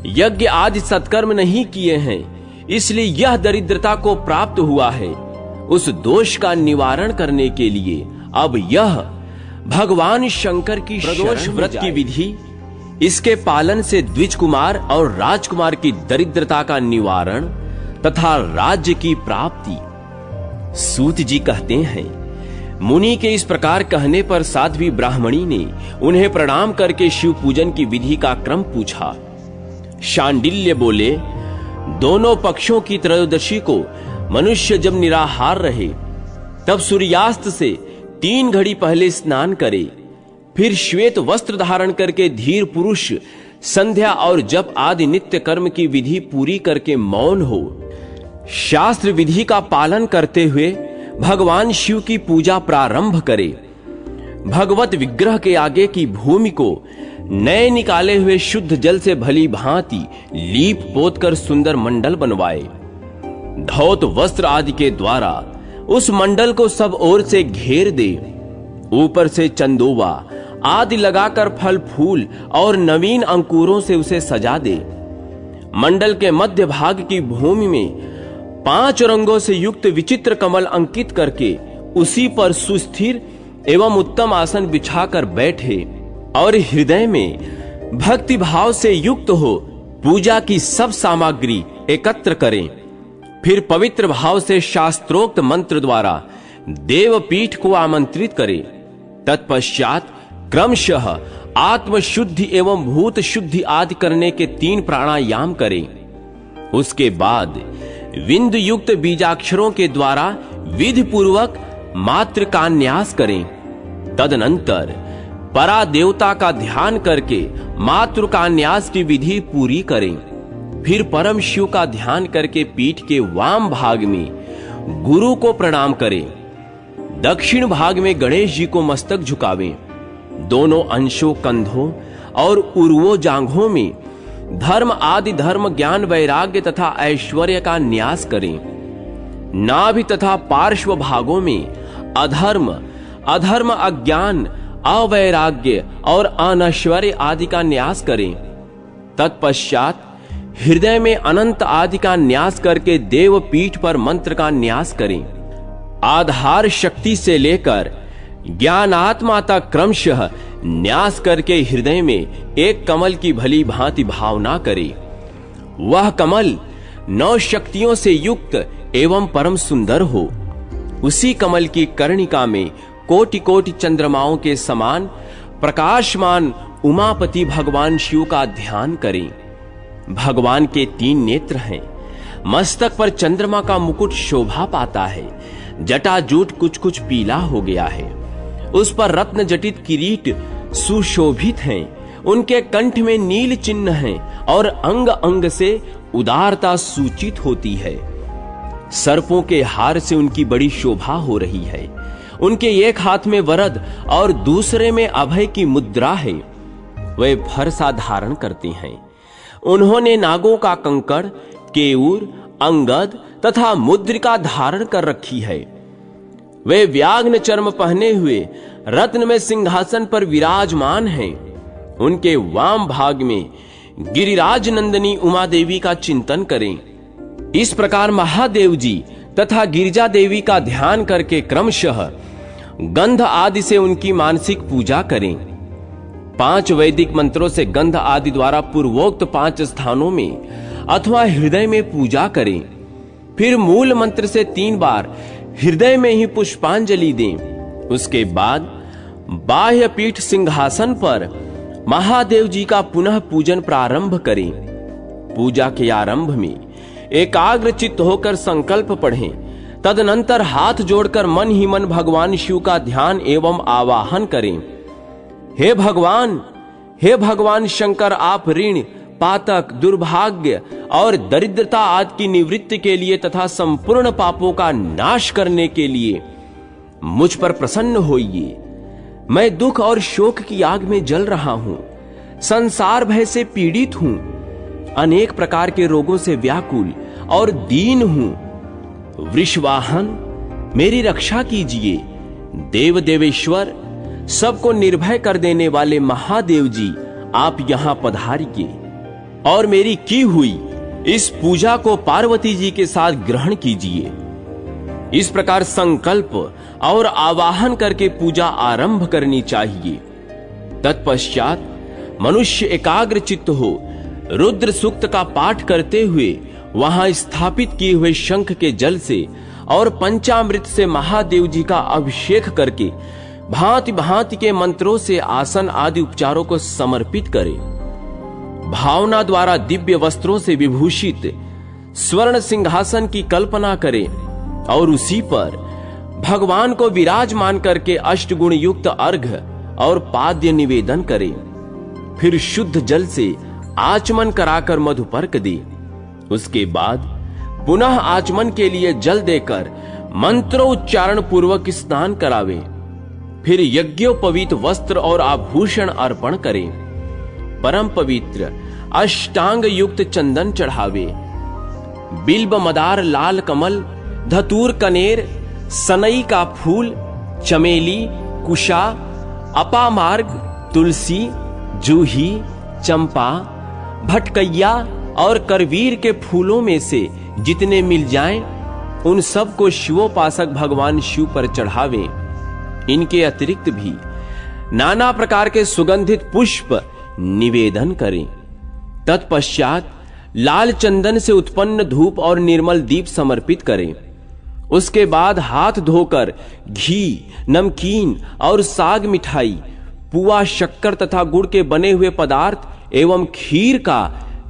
यज्ञ आदि सत्कर्म नहीं किए हैं, इसलिए यह दरिद्रता को प्राप्त हुआ है। उस दोष का निवारण करने के लिए अब यह भगवान शंकर की प्रदोष व्रत की विधि, इसके पालन से द्विज कुमार और राजकुमार की दरिद्रता का निवारण तथा राज्य की प्राप्ति। सूत जी कहते हैं, मुनि के इस प्रकार कहने पर साध्वी ब्राह्मणी ने उन्हें प्रणाम करके शिव पूजन की विधि का क्रम पूछा। शांडिल्य बोले, दोनों पक्षों की त्रयोदशी को मनुष्य जब निराहार रहे तब सूर्यास्त से 3 घड़ी पहले स्नान करे, फिर श्वेत वस्त्र धारण करके धीर पुरुष संध्या और जप आदि नित्य कर्म की विधि पूरी करके मौन हो, शास्त्र विधि का पालन करते हुए भगवान शिव की पूजा प्रारंभ करे। भगवत विग्रह के आगे की भूमि को नए निकाले हुए शुद्ध जल से भली भांति लीप पोत कर सुंदर मंडल बनवाए। धौत वस्त्र आदि के द्वारा उस मंडल को सब ओर से घेर दे। ऊपर से चंदोवा आदि लगाकर फल फूल और नवीन अंकुरों से उसे सजा दे। मंडल के मध्य भाग की भूमि में 5 रंगों से युक्त विचित्र कमल अंकित करके उसी पर सुस्थिर एवं उत्तम आसन बिछाकर बैठे और हृदय में भक्ति भाव से युक्त हो पूजा की सब सामग्री एकत्र करें। फिर पवित्र भाव से शास्त्रोक्त मंत्र द्वारा देवपीठ को आमंत्रित करें। तत्पश्चात क्रमशः आत्मशुद्धि एवं भूत शुद्धि आदि करने के 3 प्राणायाम करें। उसके बाद विंद युक्त बीजाक्षरों के द्वारा विधि पूर्वक मात्र का न्यास करें। तदनंतर परा देवता का ध्यान करके मातृ का न्यास की विधि पूरी करें। फिर परम शिव का ध्यान करके पीठ के वाम भाग में गुरु को प्रणाम करें। दक्षिण भाग में गणेश जी को मस्तक झुकावें। दोनों अंशों कंधों और उर्वों जांघों में धर्म आदि धर्म ज्ञान वैराग्य तथा ऐश्वर्य का न्यास करें। नाभि तथा पार्श्व भागों में अधर्म अधर्म अज्ञान अवैराग्य और अनैश्वर्य आदि का न्यास करें। तत्पश्चात हृदय में अनंत आदि का न्यास करके देव पीठ पर मंत्र का न्यास करें। आधार शक्ति से लेकर ज्ञानात्मा तक क्रमशः न्यास करके हृदय में एक कमल की भली भांति भावना करें। वह कमल 9 शक्तियों से युक्त एवं परम सुंदर हो। उसी कमल की कर्णिका में कोटि कोटि चंद्रमाओं के समान प्रकाशमान उमापति भगवान शिव का ध्यान करें। भगवान के 3 नेत्र हैं। मस्तक पर चंद्रमा का मुकुट शोभा पाता है। जटाजूट कुछ कुछ पीला हो गया है। उस पर रत्न जटित किरीट सुशोभित हैं। उनके कंठ में नील चिन्ह हैं और अंग अंग से उदारता सूचित होती है। सर्पों के हार से उनकी बड़ी शोभा हो रही है। उनके एक हाथ में वरद और दूसरे में अभय की मुद्रा है। वे फरसा धारण करते हैं। उन्होंने नागों का कंकड़, केयूर, अंगद तथा मुद्रिका धारण कर रखी है। वे व्याघ्र चर्म पहने हुए रत्न में सिंहासन पर विराजमान हैं। उनके वाम भाग में गिरिराज नंदिनी उमा देवी का चिंतन करें। इस प्रकार महादेव जी तथा गिरिजा देवी का ध्यान करके क्रमशः गंध आदि से उनकी मानसिक पूजा करें। 5 वैदिक मंत्रों से गंध आदि द्वारा पूर्वोक्त 5 स्थानों में अथवा हृदय में पूजा करें। फिर मूल मंत्र से 3 बार हृदय में ही पुष्पांजलि दें। उसके बाद बाह्य पीठ सिंहासन पर महादेव जी का पुनः पूजन प्रारंभ करें। पूजा के आरंभ में एकाग्र चित्त होकर संकल्प पढ़ें। तदनंतर हाथ जोड़कर मन ही मन भगवान शिव का ध्यान एवं आवाहन करें। हे भगवान शंकर, आप ऋण, पातक, दुर्भाग्य और दरिद्रता आदि की निवृत्ति के लिए तथा संपूर्ण पापों का नाश करने के लिए मुझ पर प्रसन्न होइए। मैं दुख और शोक की आग में जल रहा हूं। संसार भय से पीड़ित हूं। अनेक प्रकार के रोगों से व्याकुल और दीन हूं। वृषवाहन, मेरी रक्षा कीजिए। देव देवेश्वर, सबको निर्भय कर देने वाले महादेव जी, आप यहां पधारिए और मेरी की हुई इस पूजा को पार्वती जी के साथ ग्रहण कीजिए। इस प्रकार संकल्प और आवाहन करके पूजा आरंभ करनी चाहिए। तत्पश्चात मनुष्य एकाग्र चित्त हो रुद्र सूक्त का पाठ करते हुए वहां स्थापित किए हुए शंख के जल से और पंचामृत से महादेव जी का अभिषेक करके भांति भांति के मंत्रों से आसन आदि उपचारों को समर्पित करें। भावना द्वारा दिव्य वस्त्रों से विभूषित स्वर्ण सिंहासन की कल्पना करें और उसी पर भगवान को विराजमान करके अष्टगुण युक्त अर्घ्य और पाद्य निवेदन करें। फिर शुद्ध जल से आचमन कराकर मधुपर्क दे। उसके बाद पुनः आचमन के लिए जल देकर मंत्रोच्चारण पूर्वक स्नान करावे। फिर यज्ञोपवीत वस्त्र और आभूषण अर्पण करें। परम पवित्र अष्टांग युक्त चंदन चढ़ावे। बिल्ब मदार लाल कमल धतूर कनेर सनई का फूल चमेली कुशा अपामार्ग तुलसी जूही चंपा भटकैया और करवीर के फूलों में से जितने मिल जाएं, उन सब को शिवोपासक भगवान शिव पर चढ़ावें। इनके अतिरिक्त भी नाना प्रकार के सुगंधित पुष्प निवेदन करें। तत्पश्चात लाल चंदन से उत्पन्न धूप और निर्मल दीप समर्पित करें। उसके बाद हाथ धोकर घी नमकीन और साग मिठाई पुआ शक्कर तथा गुड़ के बने हुए पदार्थ एवं खीर का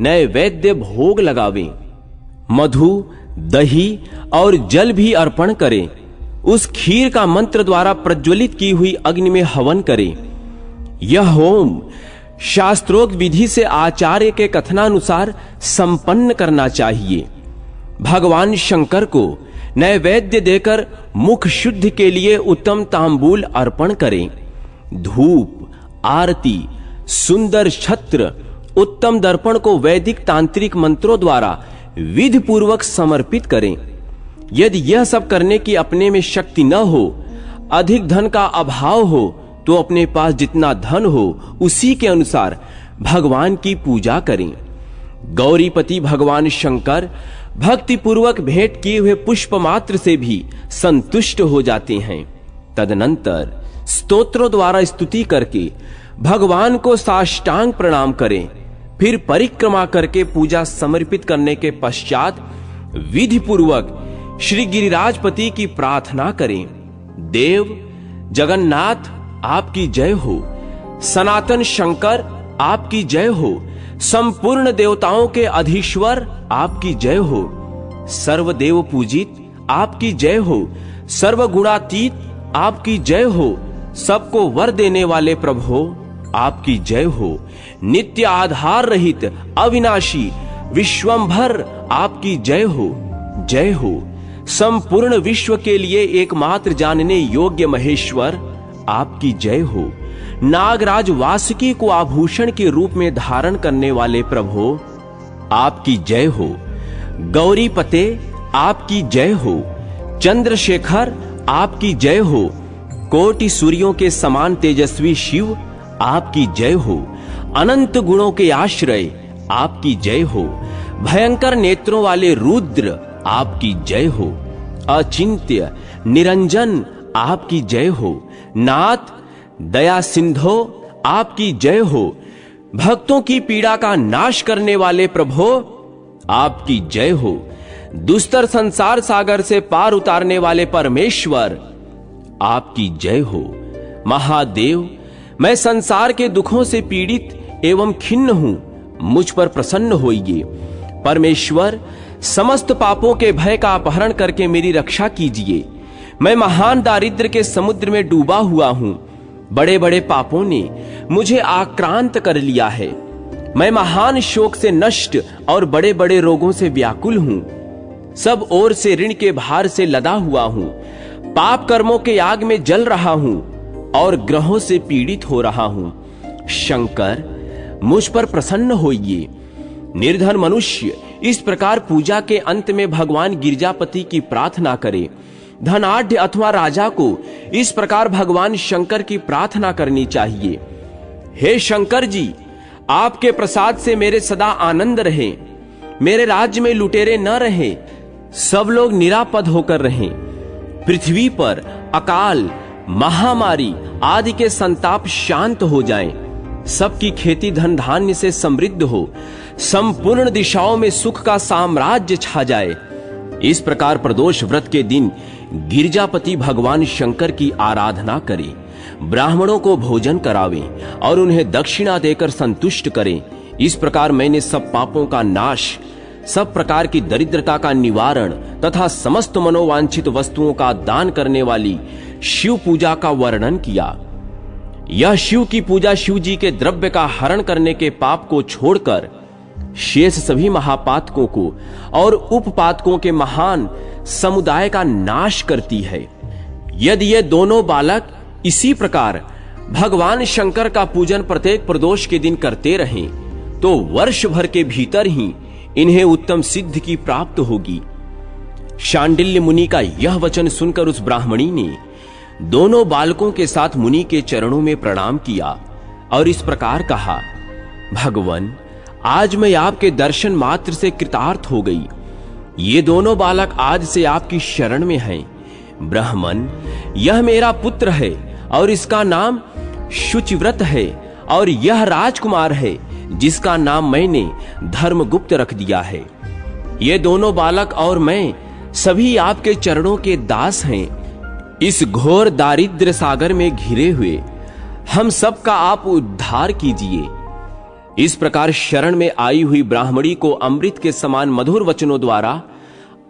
नैवेद्य भोग लगावें। मधु दही और जल भी अर्पण करें। उस खीर का मंत्र द्वारा प्रज्वलित की हुई अग्नि में हवन करें। यह होम शास्त्रोक्त विधि से आचार्य के कथनानुसार संपन्न करना चाहिए। भगवान शंकर को नैवेद्य देकर मुख शुद्ध के लिए उत्तम तांबूल अर्पण करें। धूप आरती सुंदर छत्र उत्तम दर्पण को वैदिक तांत्रिक मंत्रों द्वारा विधि पूर्वक समर्पित करें। यदि यह सब करने की अपने में शक्ति न हो, अधिक धन का अभाव हो, तो अपने पास जितना धन हो उसी के अनुसार भगवान की पूजा करें। गौरीपति भगवान शंकर भक्ति पूर्वक भेंट किए हुए पुष्प मात्र से भी संतुष्ट हो जाते हैं। तदनंतर स्तोत्रों द्वारा स्तुति करके भगवान को साष्टांग प्रणाम करें। फिर परिक्रमा करके पूजा समर्पित करने के पश्चात विधि पूर्वक श्री गिरिराजपति की प्रार्थना करें। देव जगन्नाथ आपकी जय हो। सनातन शंकर आपकी जय हो। संपूर्ण देवताओं के अधीश्वर आपकी जय हो। सर्वदेव पूजित आपकी जय हो। सर्वगुणातीत आपकी जय हो। सबको वर देने वाले प्रभु आपकी जय हो। नित्य आधार रहित अविनाशी विश्वंभर आपकी जय हो। जय हो। संपूर्ण विश्व के लिए एकमात्र जानने योग्य महेश्वर आपकी जय हो। नागराज वासुकी को आभूषण के रूप में धारण करने वाले प्रभु आपकी जय हो। गौरीपते आपकी जय हो। चंद्रशेखर आपकी जय हो। कोटि सूर्यों के समान तेजस्वी शिव आपकी जय हो। अनंत गुणों के आश्रय आपकी जय हो। भयंकर नेत्रों वाले रुद्र आपकी जय हो। अचिंत्य निरंजन आपकी जय हो। नाथ दया सिंधो आपकी जय हो। भक्तों की पीड़ा का नाश करने वाले प्रभु आपकी जय हो। दुस्तर संसार सागर से पार उतारने वाले परमेश्वर आपकी जय हो। महादेव मैं संसार के दुखों से पीड़ित एवं खिन्न हूं, मुझ पर प्रसन्न होइए। परमेश्वर समस्त पापों के भय का अपहरण करके मेरी रक्षा कीजिए। मैं महान दारिद्र्य के समुद्र में डूबा हुआ हूं। बड़े बड़े पापों ने मुझे आक्रांत कर लिया है। मैं महान शोक से नष्ट और बड़े बड़े रोगों से व्याकुल हूं। सब ओर से ऋण के भार से लदा हुआ हूं। पाप कर्मों के आग में जल रहा हूं और ग्रहों से पीड़ित हो रहा हूं। शंकर मुझ पर प्रसन्न होइए। निर्धन मनुष्य इस प्रकार पूजा के अंत में भगवान गिरजापति की प्रार्थना करे। धनाढ्य अथवा राजा को इस प्रकार भगवान शंकर की प्रार्थना करनी चाहिए। हे शंकर जी, आपके प्रसाद से मेरे सदा आनंद रहे। मेरे राज्य में लुटेरे न रहे। सब लोग निरापद होकर रहें। पृथ्वी पर अकाल महामारी आदि के संताप शांत हो जाएं। सबकी खेती धन धान्य से समृद्ध हो, संपूर्ण दिशाओं में सुख का साम्राज्य छा जाए। इस प्रकार प्रदोष व्रत के दिन गिरजापति भगवान शंकर की आराधना करें, ब्राह्मणों को भोजन करावें और उन्हें दक्षिणा देकर संतुष्ट करें। इस प्रकार मैंने सब पापों का नाश, सब प्रकार की दरिद्रता का निवारण तथा समस्त मनोवांछित वस्तुओं का दान करने वाली शिव पूजा का वर्णन किया। यह शिव की पूजा शिव जी के द्रव्य का हरण करने के पाप को छोड़कर शेष सभी महापातकों को और उपपातकों के महान समुदाय का नाश करती है। यदि ये दोनों बालक इसी प्रकार भगवान शंकर का पूजन प्रत्येक प्रदोष के दिन करते रहें तो वर्ष भर के भीतर ही इन्हें उत्तम सिद्धि की प्राप्त होगी। शांडिल्य मुनि का यह वचन सुनकर उस ब्राह्मणी ने दोनों बालकों के साथ मुनि के चरणों में प्रणाम किया और इस प्रकार कहा, भगवान, आज मैं आपके दर्शन मात्र से कृतार्थ हो गई। ये दोनों बालक आज से आपकी शरण में हैं। ब्राह्मण, यह मेरा पुत्र है और इसका नाम शुचिव्रत है, और यह राजकुमार है जिसका नाम मैंने धर्मगुप्त रख दिया है। ये दोनों बालक और मैं सभी आपके चरणों के दास हैं। इस घोर दारिद्र्य सागर में घिरे हुए हम सबका आप उद्धार कीजिए। इस प्रकार शरण में आई हुई ब्राह्मणी को अमृत के समान मधुर वचनों द्वारा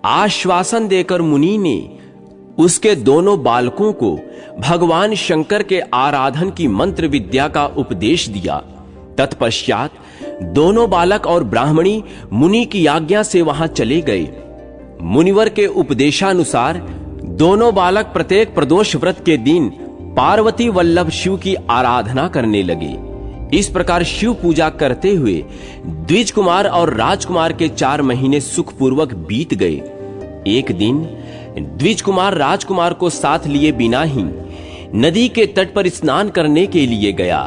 आश्वासन देकर मुनि ने उसके दोनों बालकों को भगवान शंकर के आराधन की मंत्र विद्या का उपदेश दिया। तत्पश्चात दोनों बालक और ब्राह्मणी मुनि की आज्ञा से वहां चले गए। मुनिवर के उपदेशानुसार दोनों बालक प्रत्येक प्रदोष व्रत के दिन पार्वती वल्लभ शिव की आराधना करने लगे। इस प्रकार शिव पूजा करते हुए द्विज कुमार और राजकुमार के 4 महीने सुखपूर्वक बीत गए। एक दिन द्विज कुमार राजकुमार को साथ लिए बिना ही नदी के तट पर स्नान करने के लिए गया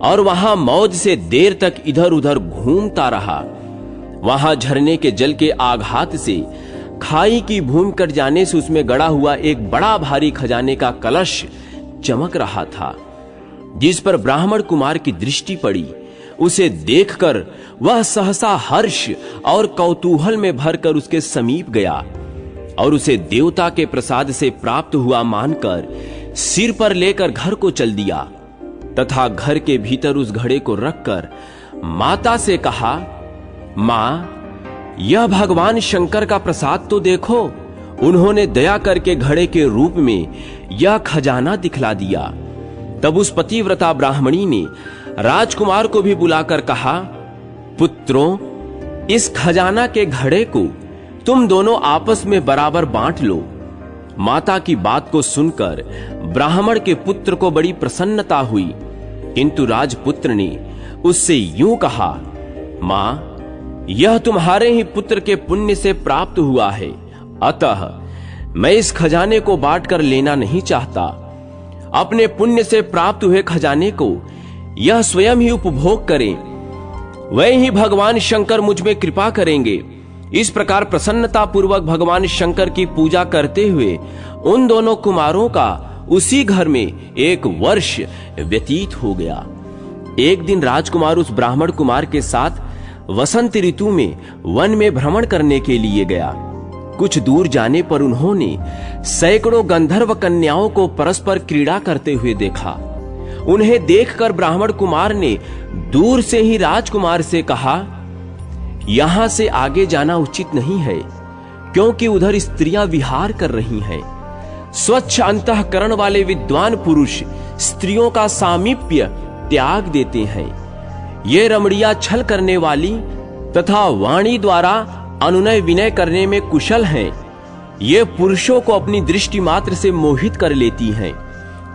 और वहां मौज से देर तक इधर उधर घूमता रहा। वहां झरने के जल के आघात से खाई की भूमि कट जाने से उसमें गड़ा हुआ एक बड़ा भारी खजाने का कलश चमक रहा था, जिस पर ब्राह्मण कुमार की दृष्टि पड़ी। उसे देखकर वह सहसा हर्ष और कौतूहल में भरकर उसके समीप गया और उसे देवता के प्रसाद से प्राप्त हुआ मानकर सिर पर लेकर घर को चल दिया तथा घर के भीतर उस घड़े को रखकर माता से कहा, मां, यह भगवान शंकर का प्रसाद तो देखो। उन्होंने दया करके घड़े के रूप में यह खजाना दिखला दिया। तब उस पतिव्रता ब्राह्मणी ने राजकुमार को भी बुलाकर कहा, पुत्रों, इस खजाना के घड़े को तुम दोनों आपस में बराबर बांट लो। माता की बात को सुनकर ब्राह्मण के पुत्र को बड़ी प्रसन्नता हुई, किंतु राजपुत्र ने उससे यूं कहा, मां, यह तुम्हारे ही पुत्र के पुण्य से प्राप्त हुआ है, अतः मैं इस खजाने को बांटकर लेना नहीं चाहता। अपने पुण्य से प्राप्त हुए खजाने को यह स्वयं ही उपभोग करें, वह ही भगवान शंकर मुझ में कृपा करेंगे। इस प्रकार प्रसन्नता पूर्वक भगवान शंकर की पूजा करते हुए उन दोनों कुमारों का उसी घर में 1 वर्ष व्यतीत हो गया। एक दिन राजकुमार उस ब्राह्मण कुमार के साथ वसंत ऋतु में वन में भ्रमण करने के लिए गया। कुछ दूर जाने पर उन्होंने सैकड़ों गंधर्व कन्याओं को परस्पर क्रीड़ा करते हुए देखा। उन्हें देखकर ब्राह्मण कुमार ने दूर से ही राजकुमार से कहा, यहां से आगे जाना उचित नहीं है, क्योंकि उधर स्त्रियां विहार कर रही हैं। स्वच्छ अंतःकरण वाले विद्वान पुरुष स्त्रियों का सामीप्य त्याग देते हैं। ये रमणियां छल करने वाली तथा वाणी द्वारा अनुनय विनय करने में कुशल हैं। ये पुरुषों को अपनी दृष्टि मात्र से मोहित कर लेती हैं।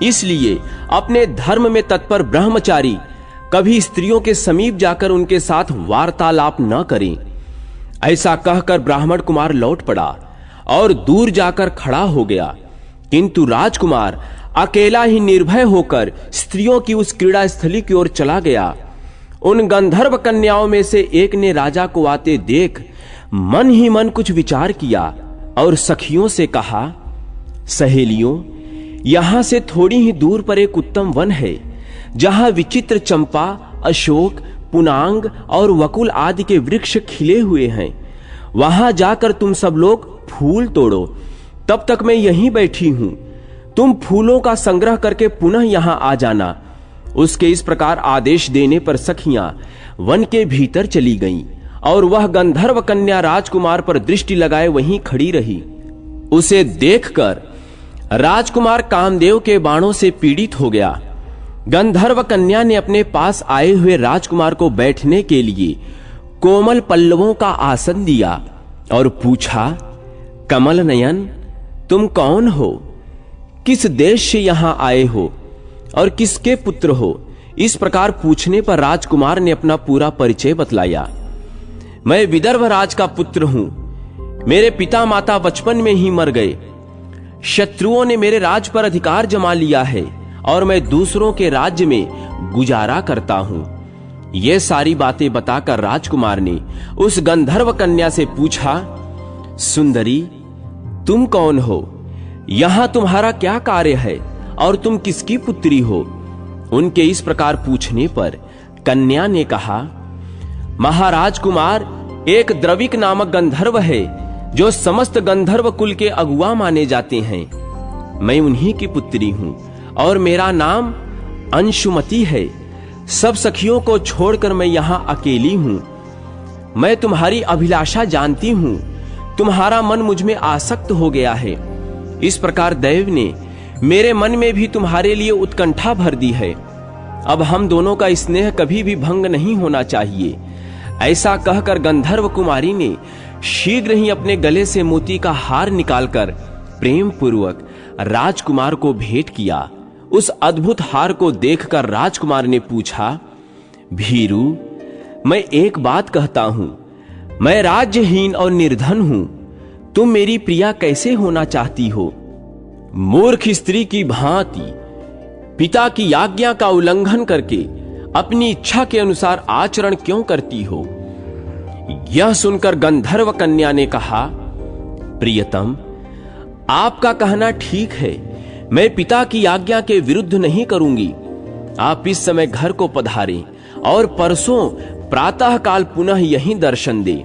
इसलिए अपने धर्म में तत्पर ब्रह्मचारी कभी स्त्रियों के समीप जाकर उनके साथ वार्तालाप न करें। ऐसा कहकर ब्राह्मण कुमार लौट पड़ा और दूर जाकर खड़ा हो गया, किंतु राजकुमार अकेला ही निर्भय होकर स्त्रियों की उस क्रीड़ा स्थली की ओर चला गया। उन गंधर्व कन्याओं में से एक ने राजा को आते देख मन ही मन कुछ विचार किया और सखियों से कहा, सहेलियों, यहां से थोड़ी ही दूर पर एक उत्तम वन है, जहां विचित्र चंपा, अशोक, पुनांग और वकुल आदि के वृक्ष खिले हुए हैं। वहां जाकर तुम सब लोग फूल तोड़ो, तब तक मैं यहीं बैठी हूं। तुम फूलों का संग्रह करके पुनः यहां आ जाना। उसके इस प्रकार आदेश देने पर सखियां वन के भीतर चली गईं और वह गंधर्व कन्या राजकुमार पर दृष्टि लगाए वहीं खड़ी रही। उसे देखकर राजकुमार कामदेव के बाणों से पीड़ित हो गया। गंधर्व कन्या ने अपने पास आए हुए राजकुमार को बैठने के लिए कोमल पल्लवों का आसन दिया और पूछा, कमल नयन, तुम कौन हो? किस देश से यहां आए हो और किसके पुत्र हो? इस प्रकार पूछने पर राजकुमार ने अपना पूरा परिचय बतलाया। मैं विदर्भ राज का पुत्र हूं। मेरे पिता माता बचपन में ही मर गए। शत्रुओं ने मेरे राज पर अधिकार जमा लिया है और मैं दूसरों के राज्य में गुजारा करता हूं। ये सारी बातें बताकर राजकुमार ने उस गंधर्व कन्या से पूछा, सुंदरी, तुम कौन हो? यहां तुम्हारा क्या कार्य है और तुम किसकी पुत्री हो? उनके इस प्रकार पूछने पर कन्या ने कहा, महाराज कुमार, एक द्रविक नामक गंधर्व है जो समस्त गंधर्व कुल के अगुआ माने जाते हैं। मैं उन्हीं की पुत्री हूं और मेरा नाम अंशुमति है। सब सखियों को छोड़कर मैं यहां अकेली हूं। मैं तुम्हारी अभिलाषा जानती हूं। तुम्हारा मन मुझ में आसक्त हो गया है। इस प्रकार दैव ने मेरे मन में भी तुम्हारे लिए उत्कंठा भर दी है। अब हम दोनों का स्नेह कभी भी भंग नहीं होना चाहिए। ऐसा कहकर गंधर्व कुमारी ने शीघ्र ही अपने गले से मोती का हार निकालकर प्रेम पूर्वक राजकुमार को भेंट किया। उस अद्भुत हार को देखकर राजकुमार ने पूछा, भीरू, मैं एक बात कहता हूं, मैं राज्यहीन और निर्धन हूं। तुम मेरी प्रिया कैसे होना चाहती हो? मूर्ख स्त्री की भांति पिता की आज्ञा का उल्लंघन करके अपनी इच्छा के अनुसार आचरण क्यों करती हो? यह सुनकर गंधर्व कन्या ने कहा, प्रियतम, आपका कहना ठीक है। मैं पिता की आज्ञा के विरुद्ध नहीं करूंगी। आप इस समय घर को पधारें और परसों प्रातः काल पुनः यहीं दर्शन दे।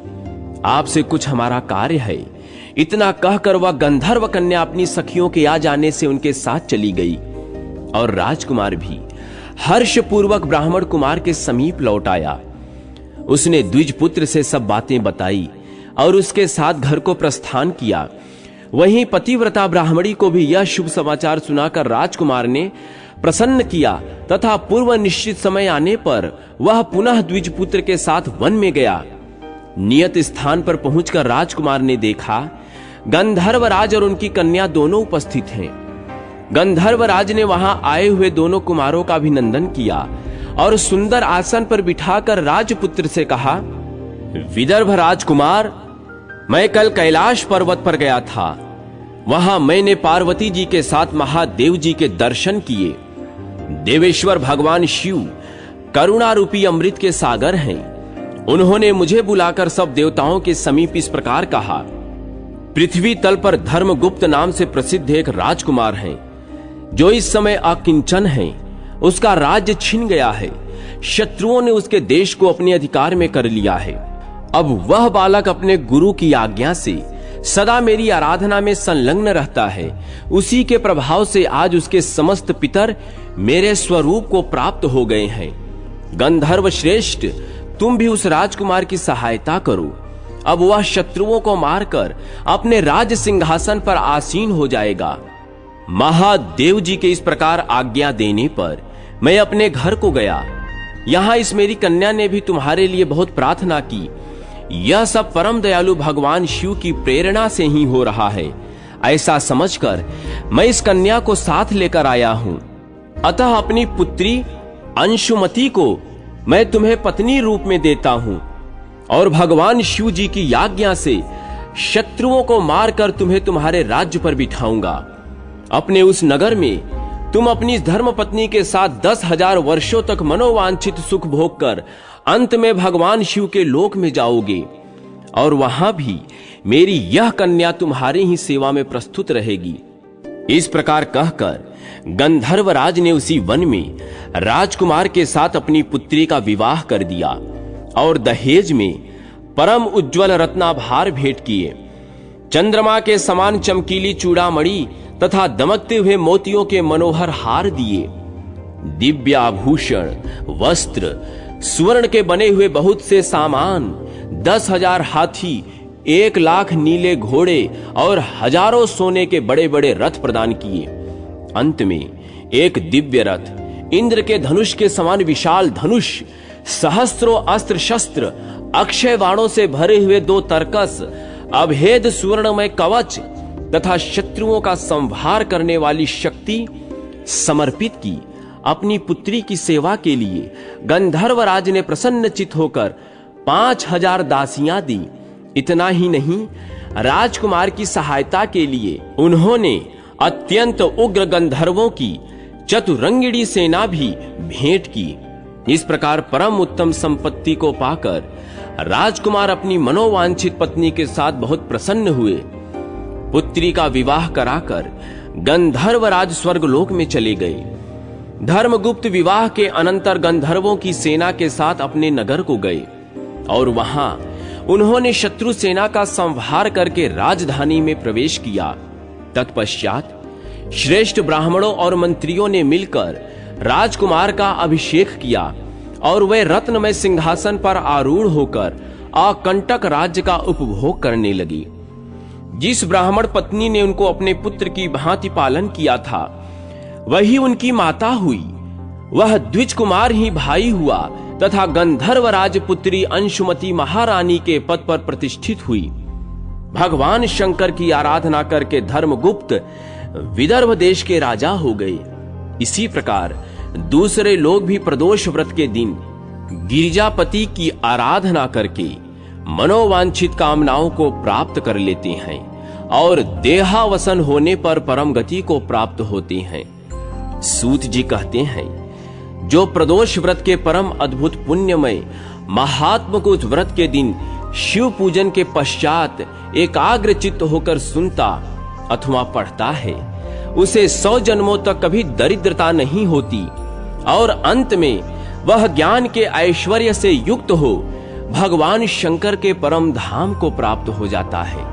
आपसे कुछ हमारा कार्य है। इतना कहकर वह गंधर्व कन्या अपनी सखियों के आ जाने से उनके साथ चली गई और राजकुमार भी हर्षपूर्वक ब्राह्मण कुमार के समीप लौट आया। उसने द्विज पुत्र से सब बातें बताई और उसके साथ घर को प्रस्थान किया। वहीं पतिव्रता ब्राह्मणी को भी यह शुभ समाचार सुनाकर राजकुमार ने प्रसन्न किया तथा पूर्व निश्चित समय आने पर वह पुनः द्विज पुत्र के साथ वन में गया। नियत स्थान पर पहुंचकर राजकुमार ने देखा गंधर्व राज और उनकी कन्या दोनों उपस्थित हैं। गंधर्व राज ने वहां आए हुए दोनों कुमारों का अभिनंदन किया और सुंदर आसन पर बिठाकर राजपुत्र से कहा, विदर्भ राजकुमार, मैं कल कैलाश पर्वत पर गया था। वहां मैंने पार्वती जी के साथ महादेव जी के दर्शन किए। देवेश्वर भगवान शिव करुणा रूपी अमृत के सागर हैं। उन्होंने मुझे बुलाकर सब देवताओं के समीप इस प्रकार कहा, पृथ्वी तल पर धर्मगुप्त नाम से प्रसिद्ध एक राजकुमार हैं, जो इस समय अकिंचन है। उसका राज्य छिन गया है। शत्रुओं ने उसके देश को अपने अधिकार में कर लिया है। अब वह बालक अपने गुरु की आज्ञा से सदा मेरी आराधना में संलग्न रहता है। उसी के प्रभाव से आज उसके समस्त पितर मेरे स्वरूप को प्राप्त हो गए हैं। गंधर्व श्रेष्ठ, तुम भी उस राजकुमार की सहायता करो। अब वह शत्रुओं को मारकर अपने राज सिंहासन पर आसीन हो जाएगा। महादेव जी के इस प्रकार आज्ञा देने पर मैं अपने घर को गया। यहां इस मेरी कन्या ने भी तुम्हारे लिए बहुत प्रार्थना की। यह सब परम दयालु भगवान शिव की प्रेरणा से ही हो रहा है। ऐसा समझकर मैं इस कन्या को साथ लेकर आया हूं। अतः अपनी पुत्री अंशुमति को मैं तुम्हें पत्नी रूप में देता हूं और भगवान शिव जी की आज्ञा से शत्रुओं को मारकर तुम्हें तुम्हारे राज्य पर बिठाऊंगा। अपने उस नगर में तुम अपनी धर्मपत्नी के साथ 10,000 वर्षों तक मनोवांछित सुख भोग कर अंत में भगवान शिव के लोक में जाओगे और वहां भी मेरी यह कन्या तुम्हारी ही सेवा में प्रस्तुत रहेगी। इस प्रकार कहकर गंधर्वराज ने उसी वन में राजकुमार के साथ अपनी पुत्री का विवाह कर दिया और दहेज में परम उज्ज्वल रत्नाभार भेंट किए। चंद्रमा के समान चमकीली चूड़ामणि तथा दमकते हुए मोतियों के मनोहर हार दिए। दिव्य आभूषण, वस्त्र, स्वर्ण के बने हुए बहुत से सामान, 10,000 हाथी, 1,00,000 नीले घोड़े और हजारों सोने के बड़े बड़े रथ प्रदान किए। अंत में एक दिव्य रथ, इंद्र के धनुष के समान विशाल धनुष, सहस्त्रों अस्त्र शस्त्र, अक्षय बाणों से भरे हुए 2 तरकस, अभेद सुवर्णमय कवच तथा शत्रुओं का संहार करने वाली शक्ति समर्पित की। अपनी पुत्री की सेवा के लिए गंधर्वराज ने प्रसन्नचित होकर 5,000 दासियां दी। इतना ही नहीं, राजकुमार की सहायता के लिए उन्होंने अत्यंत उग्र गंधर्वों की चतुरंगिणी सेना भी भेंट की। इस प्रकार परम उत्तम संपत्ति को पाकर राजकुमार अपनी मनोवांछित पत्नी के साथ बहुत प्रसन्न हुए। पुत्री का विवाह कराकर गंधर्वराज स्वर्गलोक में चले गए। धर्मगुप्त विवाह के अनंतर गंधर्वों की सेना के साथ अपने नगर को गए और वहां उन्होंने शत्रु सेना का संहार करके राजधानी में प्रवेश किया। तत्पश्चात श्रेष्ठ ब्राह्मणों और मंत्रियों ने मिलकर राजकुमार का अभिषेक किया और वे रत्नमय सिंहासन पर आरूढ़ होकर अकंटक राज्य का उपभोग करने लगी। जिस ब्राह्मण पत्नी ने उनको अपने पुत्र की भांति पालन किया था, वही उनकी माता हुई। वह द्विज कुमार ही भाई हुआ तथा गंधर्वराज पुत्री अंशुमती महारानी के पद पर प्रतिष्ठित हुई। भगवान शंकर की आराधना करके धर्मगुप्त विदर्भ देश के राजा हो गए। इसी प्रकार दूसरे लोग भी प्रदोष व्रत के दिन गिरिजापति की आराधना करके मनोवांछित कामनाओं को प्राप्त कर लेते हैं और देहावसन होने पर परम गति को प्राप्त होते हैं। सूत जी कहते हैं, जो प्रदोष व्रत के परम अद्भुत पुण्यमय महात्म को उस व्रत के दिन शिव पूजन के पश्चात एकाग्र चित्त होकर सुनता अथवा पढ़ता है, उसे 100 जन्मों तक कभी दरिद्रता नहीं होती और अंत में वह ज्ञान के ऐश्वर्य से युक्त हो भगवान शंकर के परम धाम को प्राप्त हो जाता है।